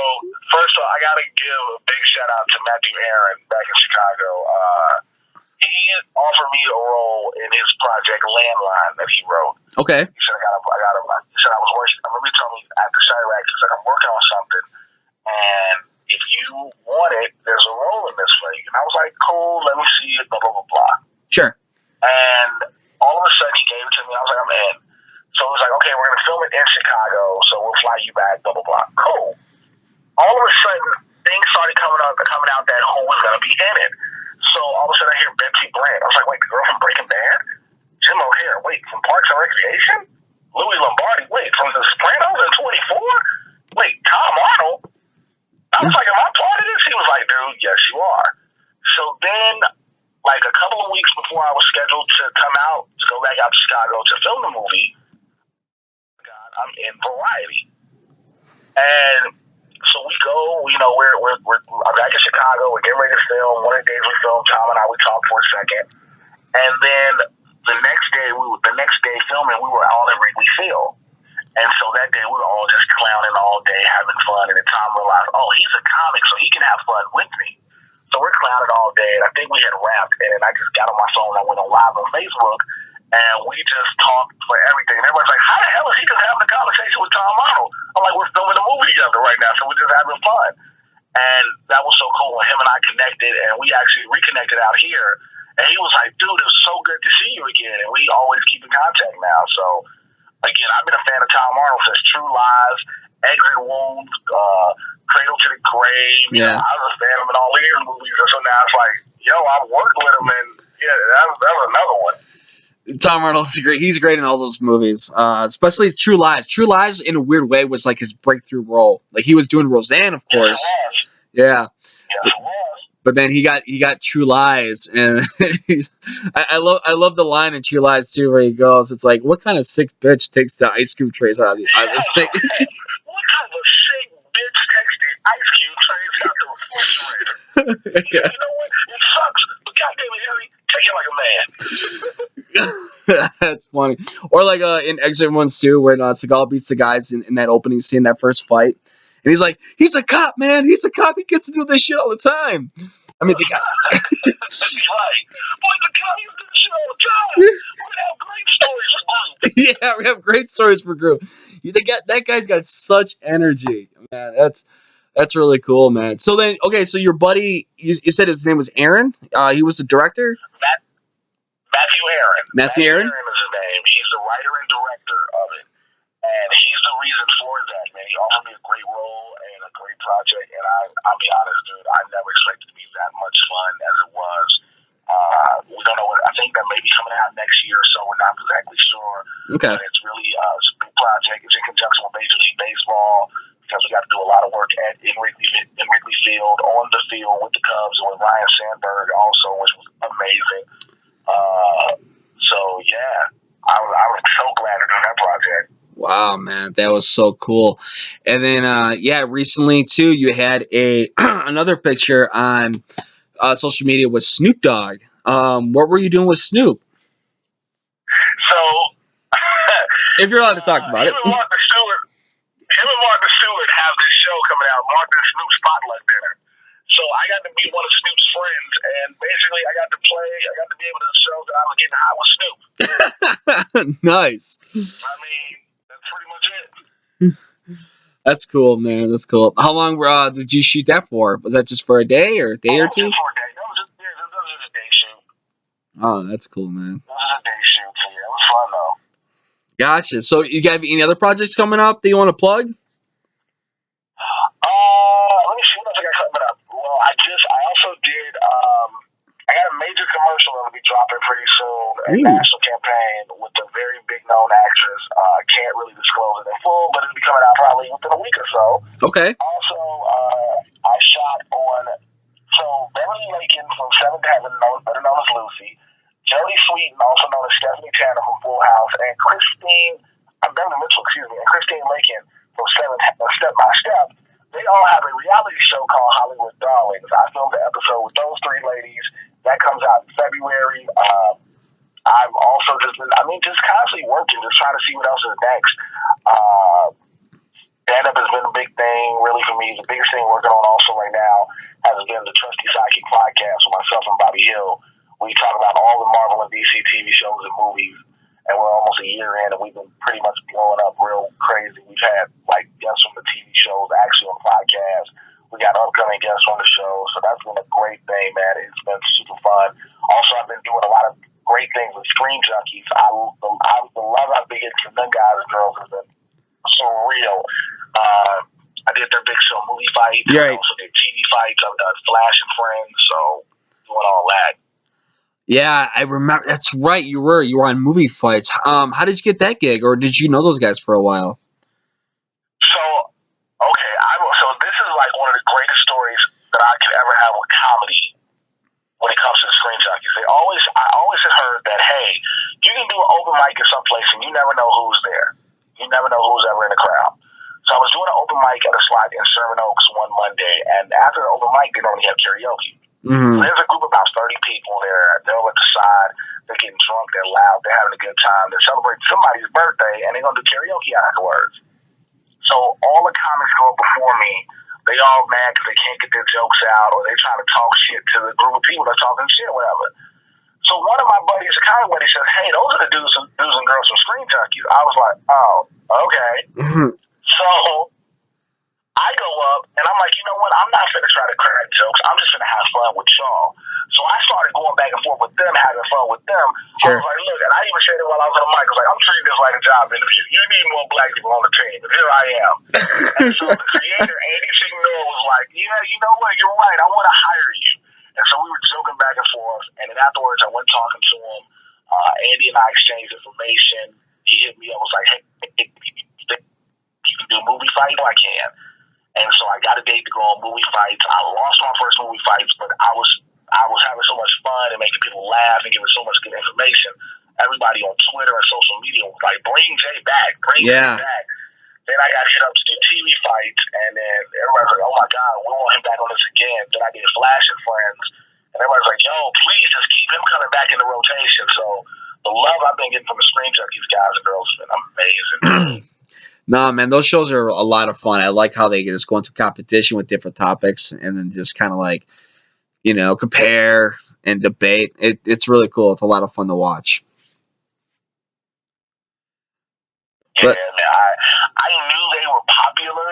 S3: first of all, I gotta give a big shout out to Matthew Aaron back in Chicago. He offered me a role in his project Landline that he wrote.
S2: Okay.
S3: He said I got him. He said I was working. I remember he told me after Chirac, he's like, I'm working on something, and if you want it, there's a role in this for you. And I was like, cool, let me see it, blah blah blah blah.
S2: Sure.
S3: And all of a sudden he gave it to me. I was like, I'm in. So he was like, okay, we're gonna film it in Chicago, so we'll fly you back, blah blah blah. Cool. All of a sudden, things started coming out that who was gonna be in it. So all of a sudden I hear Betsy Brand. I was like, wait, the girl from Breaking Bad? Jim O'Hare, wait, from Parks and Recreation? Louis Lombardi, wait, from The Sopranos in 24? Wait, Tom Arnold? I was like, am I part of this? He was like, dude, yes, you are. So then, a couple of weeks before I was scheduled to come out, to go back out to Chicago to film the movie, God, I'm in Variety. And so we go, I'm back in Chicago, we're getting ready to film. One of the days we filmed, Tom and I, we talked for a second. And then the next day filming, we were all in Wrigley Field. And so that day we were all just clowning all day, having fun. And then Tom realized, oh, he's a comic, so he can have fun with me. So we're clowning all day, and I think we had wrapped. And then I just got on my phone, I went on live on Facebook, and we just talked for everything. And everybody's like, how the hell is he just having a conversation with Tom Arnold? I'm like, we're filming a movie together right now, so we're just having fun. And that was so cool when him and I connected, and we actually reconnected out here. And he was like, dude, it was so good to see you again. And we always keep in contact now. So, again, I've been a fan of Tom Arnold since True Lies, Exit Wounds, Cradle to the Grave.
S2: Yeah.
S3: I was a fan of him in all his movies. And so now it's like, I've worked with him, and yeah, that was another one.
S2: Tom Arnold's great. He's great in all those movies, especially True Lies. True Lies, in a weird way, was like his breakthrough role. Like he was doing Roseanne, of course. Yeah. But then he got True Lies, and I love the line in True Lies too, where he goes, "It's like, what kind of sick bitch takes the ice cube trays out of the thing?"
S3: What kind of a sick bitch takes the ice cube trays out the refrigerator?
S2: Yeah.
S3: You know what? It sucks, but goddamn it, Harry, take it like a man.
S2: That's funny. Or like in Exit Ones too, when Seagal beats the guys in that opening scene, that first fight, and he's like, "He's a cop, man. He's a cop. He gets to do this shit all the time." I mean, they got.
S3: That's right. Boy, the cop used to do this shit all the time. We have great stories for Group.
S2: Yeah, we have great stories for Group. That guy's got such energy, man. That's really cool, man. So then, okay, so your buddy, you said his name was Aaron. He was the director.
S3: Matthew Aaron.
S2: Matthew Aaron
S3: is his name. He's the writer and director of it, and he's the reason for that. Man, he offered me a great role and a great project, and I'll be honest, dude, I never expected it to be that much fun as it was. We don't know what. I think that may be coming out next year, so we're not exactly sure.
S2: Okay.
S3: But it's really it's a big project. It's in conjunction with Major League Baseball because we got to do a lot of work in Wrigley Field, on the field with the Cubs and with Ryan Sandberg also, which was amazing. So yeah, I was so glad to do that project.
S2: Wow, man, that was so cool. And then, recently too, you had a another picture on social media with Snoop Dogg. What were you doing with Snoop?
S3: So,
S2: if you're allowed to talk about it.
S3: Him and Martha Stewart have this show coming out, Martha and Snoop's Potluck Dinner. So I got to be one of Snoop's friends, and basically I got to be able to show that I was getting high with Snoop.
S2: Nice.
S3: I mean, that's pretty much it.
S2: That's cool, man. That's cool. How long did you shoot that for? Was that just for a day or a day or two?
S3: Just for a day. That was just a day shoot.
S2: Oh, that's cool, man.
S3: It was a day shoot, so yeah, it was fun though.
S2: Gotcha. So you got any other projects coming up that you want to plug?
S3: Let me see what else I got coming up. Well, I also did, I got a major commercial that'll be dropping pretty soon, a national campaign with a very big known actress. I can't really disclose it in full, but it'll be coming out probably within a week or so.
S2: Okay.
S3: Also, I shot on, Beverly Lakin from Seventh Heaven, better known as Lucy, Jodie Sweetin, also known as Stephanie Tanner from Full House, and Beverly Mitchell, and Christine Lakin from Step by Step. They all have a reality show called Hollywood Darlings. I filmed an episode with those three ladies. That comes out in February. I've also just constantly working, just trying to see what else is next. Stand-up has been a big thing, really, for me. The biggest thing working on also right now has been the Trusty Sidekick podcast with myself and Bobby Hill. We talk about all the Marvel and DC TV shows and movies, and we're almost a year in, and we've been pretty much blowing up real crazy. We've had, guests from the TV shows actually on the podcast. We got upcoming guests on the show, so that's been a great thing, man. It's been super fun. Also, I've been doing a lot of great things with Screen Junkies. The love I've been getting from them guys and girls has been surreal. I did their big show movie fights.
S2: Right.
S3: I also did TV fights. I've done Flash and Friends, so doing all that.
S2: Yeah, I remember. That's right. You were on Movie Fights. How did you get that gig, or did you know those guys for a while?
S3: So this is one of the greatest stories that I could ever have with comedy when it comes to the Screen Junkies. I always had heard that, hey, you can do an open mic at some place and you never know who's there. You never know who's ever in the crowd. So I was doing an open mic at a slot in Sherman Oaks one Monday, and after the open mic, they normally have karaoke.
S2: Mm-hmm.
S3: There's a group of about 30 people there. They're at the side. They're getting drunk. They're loud. They're having a good time. They're celebrating somebody's birthday, and they're going to do karaoke afterwards. So all the comics go up before me. They all mad because they can't get their jokes out, or they're trying to talk shit to the group of people that's talking shit, whatever. So one of my buddies, a comic buddy, says, hey, those are the dudes and girls from Screen Junkies. I was like, oh, okay.
S2: Mm-hmm.
S3: So I go up, and I'm like, you know what? I'm not finna try to crack jokes. I'm just finna have fun with y'all. So I started going back and forth with them, having fun with them.
S2: Sure.
S3: I was like, look, and I even said it while I was on the mic. I was like, I'm treating this like a job interview. You need more black people on the team, and here I am. And so the creator, Andy Signor, was like, yeah, you know what? You're right. I want to hire you. And so we were joking back and forth. And then afterwards, I went talking to him. Andy and I exchanged information. He hit me up, was like, hey, you can do movie fights? I can. And so I got a date to go on movie fights. I lost my first movie fights, but I was having so much fun and making people laugh and giving so much good information. Everybody on Twitter and social media was like, bring Jay back, Jay back. Then I got hit up to do TV fights, and then everybody's like, oh my God, we want him back on this again. Then I did Flash and Friends, and everybody's like, yo, please just keep him coming back in the rotation. So the love I've been getting from the Screen Junkies guys and girls has been amazing.
S2: No, man, those shows are a lot of fun. I like how they just go into competition with different topics and then just kind of like, compare and debate. It's really cool. It's a lot of fun to watch.
S3: Yeah, man, I knew they were popular,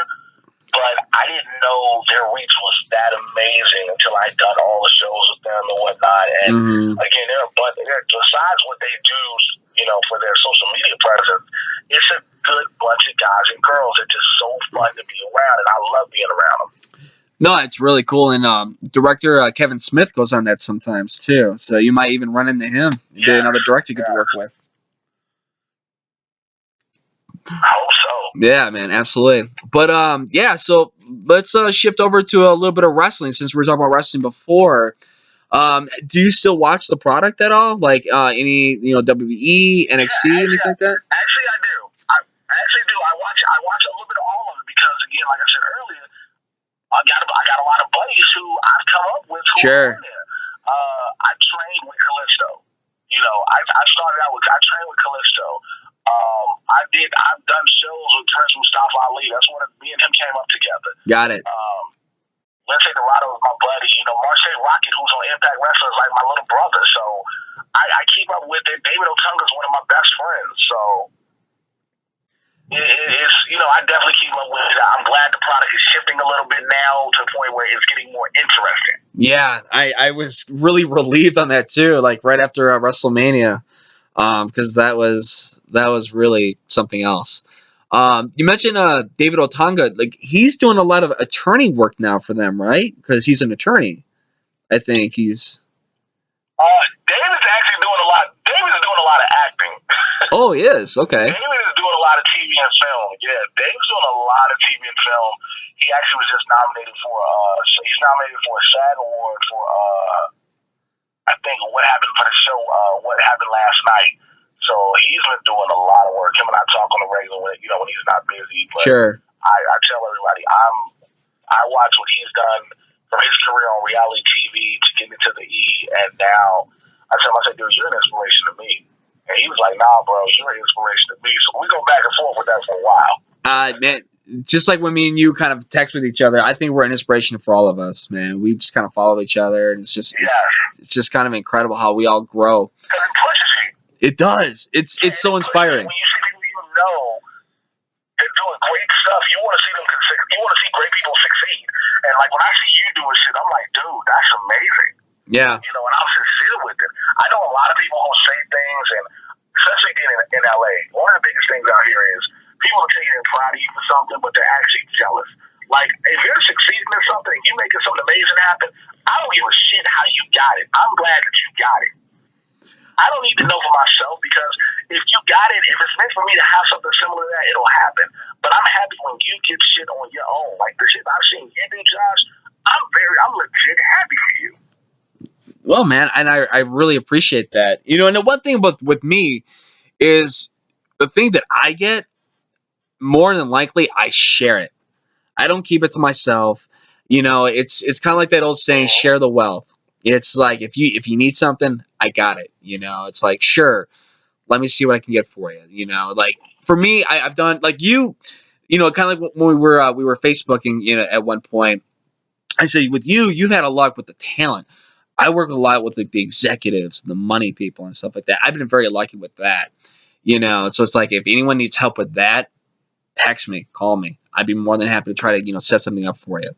S3: but I didn't know their reach was that amazing until I'd done all the shows with them and whatnot. And again, besides what they do, for their social media presence, it's a good bunch of guys and girls. It's just so fun to be around, and I love being around them.
S2: No, it's really cool. And director Kevin Smith goes on that sometimes too. So you might even run into him. Be another director you get to work with.
S3: I hope so.
S2: Yeah, man, absolutely. But so let's shift over to a little bit of wrestling since we were talking about wrestling before. Do you still watch the product at all? Like any WWE, NXT, anything like that?
S3: Actually, I do. I actually do. I watch a little bit of all of it because, again, like I said earlier, I got a lot of buddies who I've come up with who are in there. I trained with Callisto. I started out I trained with Callisto. I've done shows with Prince Mustafa Ali. That's when me and him came up together.
S2: Got it.
S3: Lindsay Dorado is my buddy. Marseille Rocket, who's on Impact Wrestling, is like my little brother. So I keep up with it. David Otunga is one of my best friends. So it's I definitely keep up with it. I'm glad the product is shifting a little bit now to the point where it's getting more interesting.
S2: Yeah, I was really relieved on that too. Like right after WrestleMania. Because that was really something else. You mentioned David Otunga. Like he's doing a lot of attorney work now for them, right? Because he's an attorney. I think he's.
S3: David's actually doing a lot. David is doing a lot of acting.
S2: Oh, he is. Okay.
S3: David is doing a lot of TV and film. Yeah, David's doing a lot of TV and film. He actually was just nominated for. He's nominated for a SAG award for. I think what happened for the show. What happened last night. So he's been doing a lot of work. Him and I talk on the regular when he's not busy. But
S2: sure.
S3: I tell everybody I watch what he's done from his career on reality TV to get into the E, and now I tell him, I said, dude, you're an inspiration to me. And he was like, nah, bro, you're an inspiration to me. So we go back and forth with that for a while.
S2: Man, just like when me and you kind of text with each other, I think we're an inspiration for all of us, man. We just kind of follow each other, and it's just kind of incredible how we all grow.
S3: Because it pushes you.
S2: It does. It's so inspiring.
S3: When you see people they're doing great stuff, you want to see them succeed. You want to see great people succeed. And like when I see you doing shit, I'm like, dude, that's amazing.
S2: Yeah.
S3: And I'm sincere with it. I know a lot of people who say things, and especially being in LA, one of the biggest things out here is people will tell you they're proud of you for something, but they're actually jealous. Like, if you're succeeding in something, you making something amazing happen, I don't give a shit how you got it. I'm glad that you got it. I don't need to know for myself, because if you got it, if it's meant for me to have something similar to that, it'll happen. But I'm happy when you get shit on your own. Like the shit I've seen you do, Josh, I'm legit happy for you.
S2: Well, man, and I really appreciate that. And the one thing with me is the thing that I get, more than likely, I share it. I don't keep it to myself. It's kind of like that old saying, share the wealth. It's like if you need something, I got it. It's like, sure, let me see what I can get for you. Like for me, I've done like kind of like when we were Facebooking, at one point. I say with you had a lot with the talent. I work a lot with the executives, the money people, and stuff like that. I've been very lucky with that. So it's like if anyone needs help with that, text me, call me. I'd be more than happy to try to set something up for you.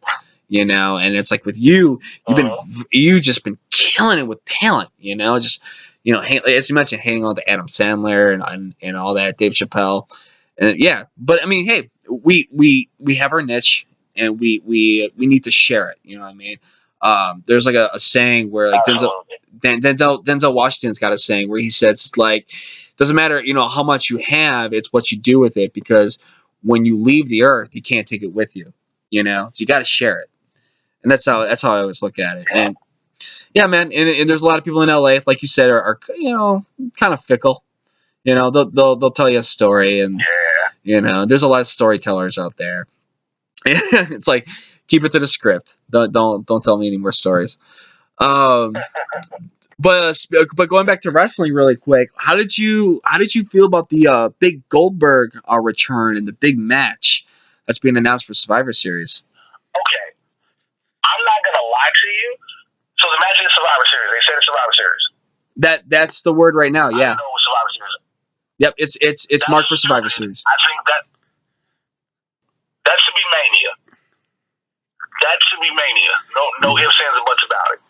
S2: you know. And it's like with you, you just been killing it with talent, you know. Just as you mentioned, hanging on to Adam Sandler and all that, Dave Chappelle, and yeah. But I mean, hey, we have our niche, and we need to share it. You know what I mean? There's like a saying where like Denzel Washington's got a saying where he says like, doesn't matter, how much you have, it's what you do with it, because when you leave the earth, you can't take it with you. So you got to share it, and that's how I always look at it. And yeah, man, and there's a lot of people in LA, like you said, are kind of fickle. They'll tell you a story, and there's a lot of storytellers out there. It's like, keep it to the script. Don't tell me any more stories. Um, but going back to wrestling really quick, how did you feel about the big Goldberg return and the big match that's being announced for Survivor Series?
S3: Okay, I'm not gonna lie to you. So the match is Survivor Series. They said it's Survivor Series.
S2: That's the word right now. Yeah.
S3: I know Survivor Series.
S2: Yep. It's marked for Survivor Series.
S3: I think that should be Mania. That should be Mania. No ifs, ands, or buts about it.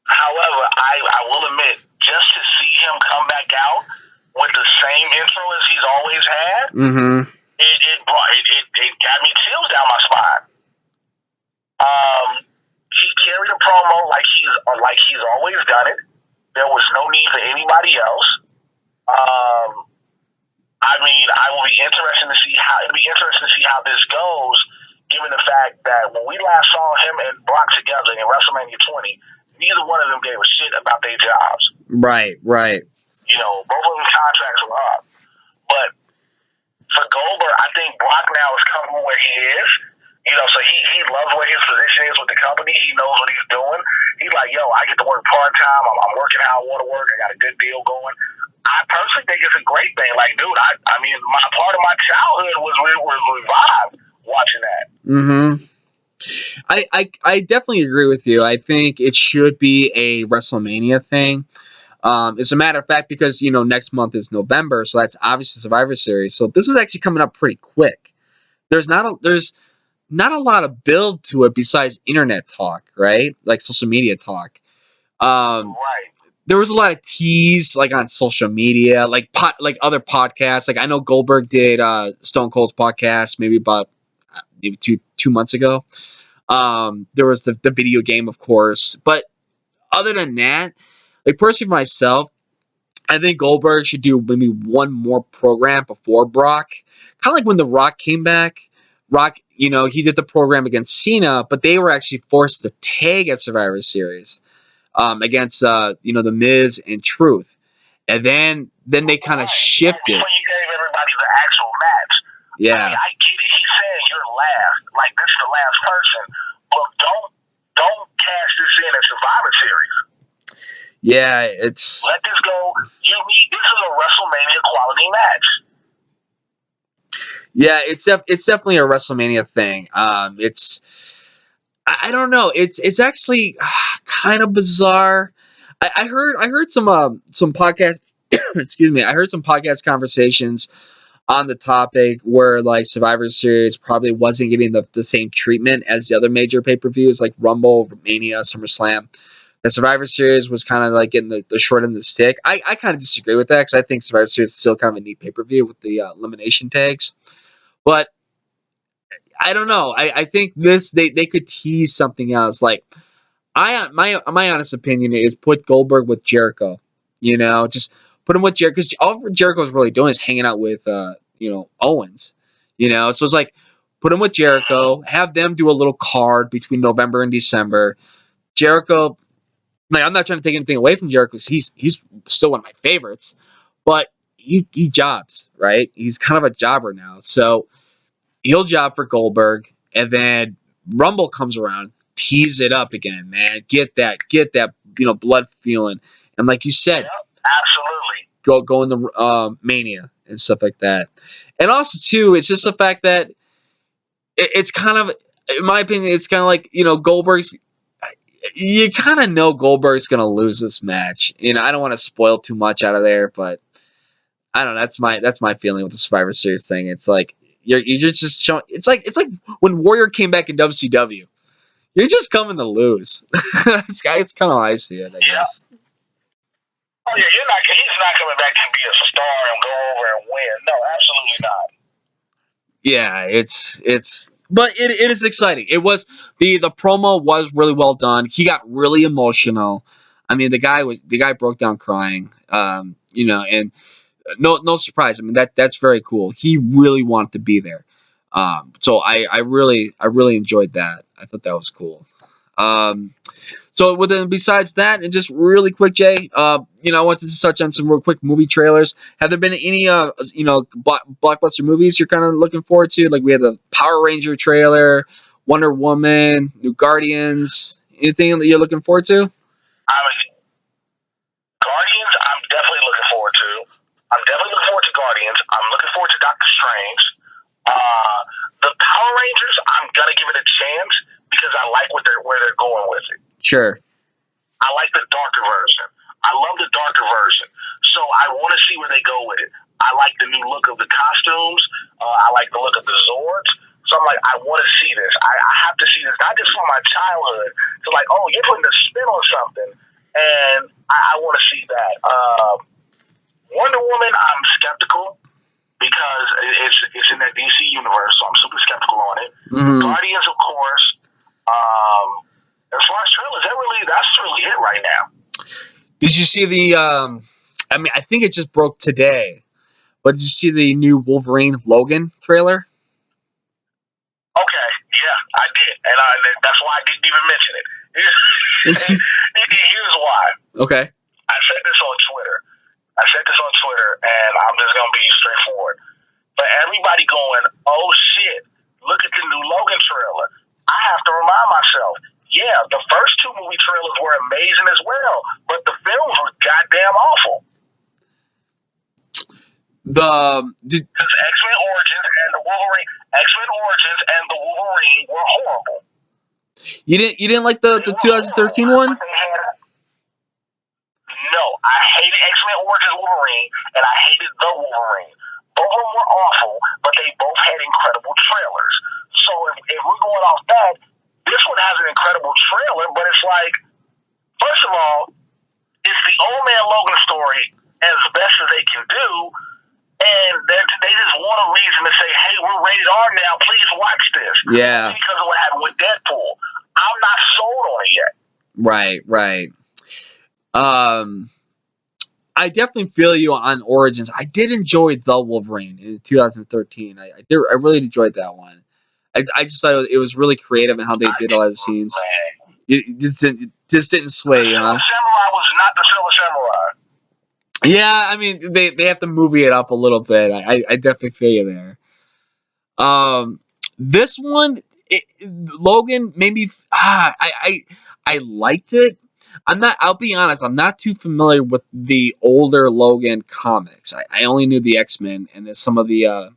S3: However, I will admit, just to see him come back out with the same intro as he's always had, it got me chills down my spine. He carried a promo like he's always done it. There was no need for anybody else. I mean, it'll be interesting to see how this goes, given the fact that when we last saw him and Brock together in WrestleMania 20, neither one of them gave a shit about their jobs.
S2: Right.
S3: Both of them contracts were up. But for Goldberg, I think Brock now is comfortable where he is. So he loves where his position is with the company. He knows what he's doing. He's like, yo, I get to work part-time. I'm working how I want to work. I got a good deal going. I personally think it's a great thing. Like, dude, I mean, my part of my childhood was revived watching that.
S2: I definitely agree with you. I think it should be a WrestleMania thing. As a matter of fact, because next month is November, so that's obviously Survivor Series. So this is actually coming up pretty quick. There's not a lot of build to it besides internet talk, right? Like social media talk.
S3: Right.
S2: There was a lot of tease, like on social media, like other podcasts. Like I know Goldberg did Stone Cold's podcast maybe two months ago. There was the video game, of course, but other than that, like personally for myself, I think Goldberg should do maybe one more program before Brock. Kind of like when The Rock came back. Rock, he did the program against Cena, but they were actually forced to tag at Survivor Series against The Miz and Truth, and then they kind of shifted.
S3: Before you gave everybody the actual match.
S2: Yeah,
S3: I mean, I get it. He's saying you're last, like this is the last person, but don't cash this in at Survivor Series.
S2: Yeah,
S3: let this go. This is a WrestleMania quality match.
S2: Yeah, it's definitely a WrestleMania thing. I don't know. It's actually kind of bizarre. I heard some podcast excuse me. I heard some podcast conversations on the topic where like Survivor Series probably wasn't getting the same treatment as the other major pay-per-views like Rumble, Mania, SummerSlam. The Survivor Series was kind of like getting the short end of the stick. I kind of disagree with that because I think Survivor Series is still kind of a neat pay-per-view with the elimination tags. But I don't know. I think they could tease something else. Like my honest opinion is put Goldberg with Jericho. Just put him with Jericho because all Jericho's really doing is hanging out with Owens. So it's like put him with Jericho, have them do a little card between November and December. Jericho, like I'm not trying to take anything away from Jericho because he's still one of my favorites, but he jobs, right? He's kind of a jobber now, so he'll job for Goldberg, and then Rumble comes around, tease it up again, man. Get that blood feeling, and like you said,
S3: absolutely
S2: go in the Mania and stuff like that. And also too, it's just the fact that it's kind of, in my opinion, it's kind of like Goldberg's. You kind of know Goldberg's gonna lose this match. I don't want to spoil too much out of there, but I don't know. That's my feeling with the Survivor Series thing. It's like You're just showing. It's like when Warrior came back in WCW. You're just coming to lose. It's kind of how I see it, I
S3: Yeah.
S2: guess.
S3: Oh yeah, he's not coming back to be a star and go over and win. No, absolutely not.
S2: Yeah, but it is exciting. It was the promo was really well done. He got really emotional. I mean, the guy broke down crying. And no surprise. I mean that's very cool. He really wanted to be there. So I really enjoyed that. I thought that was cool. Um, so besides that, and just really quick, Jay, I wanted to touch on some real quick movie trailers. Have there been any blockbuster movies you're kind of looking forward to? Like we had the Power Ranger trailer, Wonder Woman, New Guardians. Anything that you're looking forward to?
S3: Guardians, I'm definitely looking forward to. I'm definitely looking forward to Guardians. I'm looking forward to Doctor Strange. The Power Rangers, I'm gonna give it a chance because I like where they're going with it.
S2: Sure.
S3: I like the darker version. I love the darker version. So I want to see where they go with it. I like the new look of the costumes. I like the look of the Zords. So I'm like, I want to see this. I have to see this, not just from my childhood. So like, oh, you're putting a spin on something, and I want to see that. Wonder Woman, I'm skeptical because it's in that DC universe, so I'm super skeptical on it.
S2: Mm-hmm.
S3: Guardians, of course. As far as trailers, that's really it right now.
S2: Did you see the? I mean, I think it just broke today. But did you see the new Wolverine Logan trailer?
S3: Okay, yeah, I did, and that's why I didn't even mention it. Here's why.
S2: Okay.
S3: I said this on Twitter, and I'm just gonna be straightforward. For everybody going, oh shit, look at the new Logan trailer. I have to remind myself, yeah, the first two movie trailers were amazing as well, but the films were goddamn awful. Because X-Men Origins and the Wolverine were horrible.
S2: You didn't like the 2013 one?
S3: No, I hated X-Men Origins Wolverine, and I hated the Wolverine. Both of them were awful, but they both had incredible trailers. So if we're going off that, this one has an incredible trailer, but it's like, first of all, it's the old man Logan story as best as they can do, and they just want a reason to say, hey, we're rated R now, please watch this.
S2: Yeah.
S3: Because of what happened with Deadpool. I'm not sold on it yet.
S2: Right. I definitely feel you on Origins. I did enjoy the Wolverine in 2013. I really enjoyed that one. I just thought it was really creative in how they did a lot of the scenes. It just didn't sway, huh?
S3: Samurai was not the Silver Samurai.
S2: Yeah, I mean they have to movie it up a little bit. I definitely feel you there. This one, Logan, maybe I liked it. I'll be honest, I'm not too familiar with the older Logan comics. I only knew the X-Men and then some of the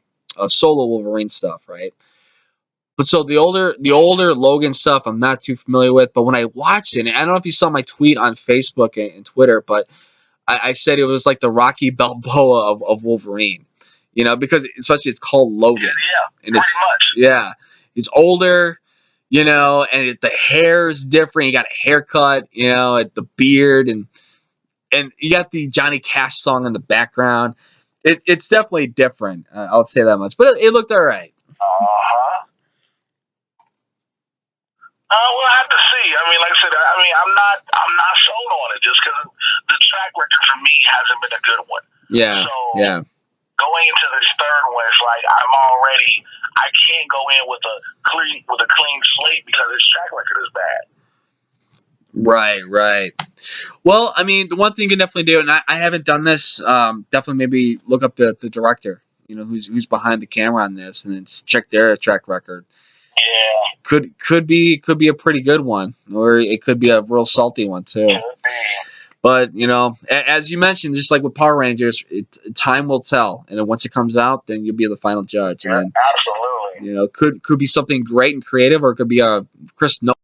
S2: solo Wolverine stuff, right? But so the older Logan stuff I'm not too familiar with, but when I watched it, and I don't know if you saw my tweet on Facebook and Twitter, but I said it was like the Rocky Balboa of Wolverine. Because especially it's called Logan.
S3: Yeah,
S2: and
S3: pretty
S2: it's
S3: much.
S2: Yeah. He's older, and the hair is different. He got a haircut, the beard, and you got the Johnny Cash song in the background. It's definitely different. I'll say that much. But it looked all right.
S3: We'll have to see. I mean, like I said, I'm not sold on it just because the track record for me hasn't been a good one.
S2: Yeah.
S3: So
S2: Yeah.
S3: going into this third one, it's like I can't go in with a clean slate because his track record is bad.
S2: Right. Well, I mean, the one thing you can definitely do, and I haven't done this, definitely maybe look up the director, who's behind the camera on this, and then check their track record.
S3: Yeah.
S2: Could be a pretty good one, or it could be a real salty one too. But as you mentioned, just like with Power Rangers, time will tell, and then once it comes out, then you'll be the final judge. And then,
S3: absolutely.
S2: Could be something great and creative, or it could be a Chris Nolan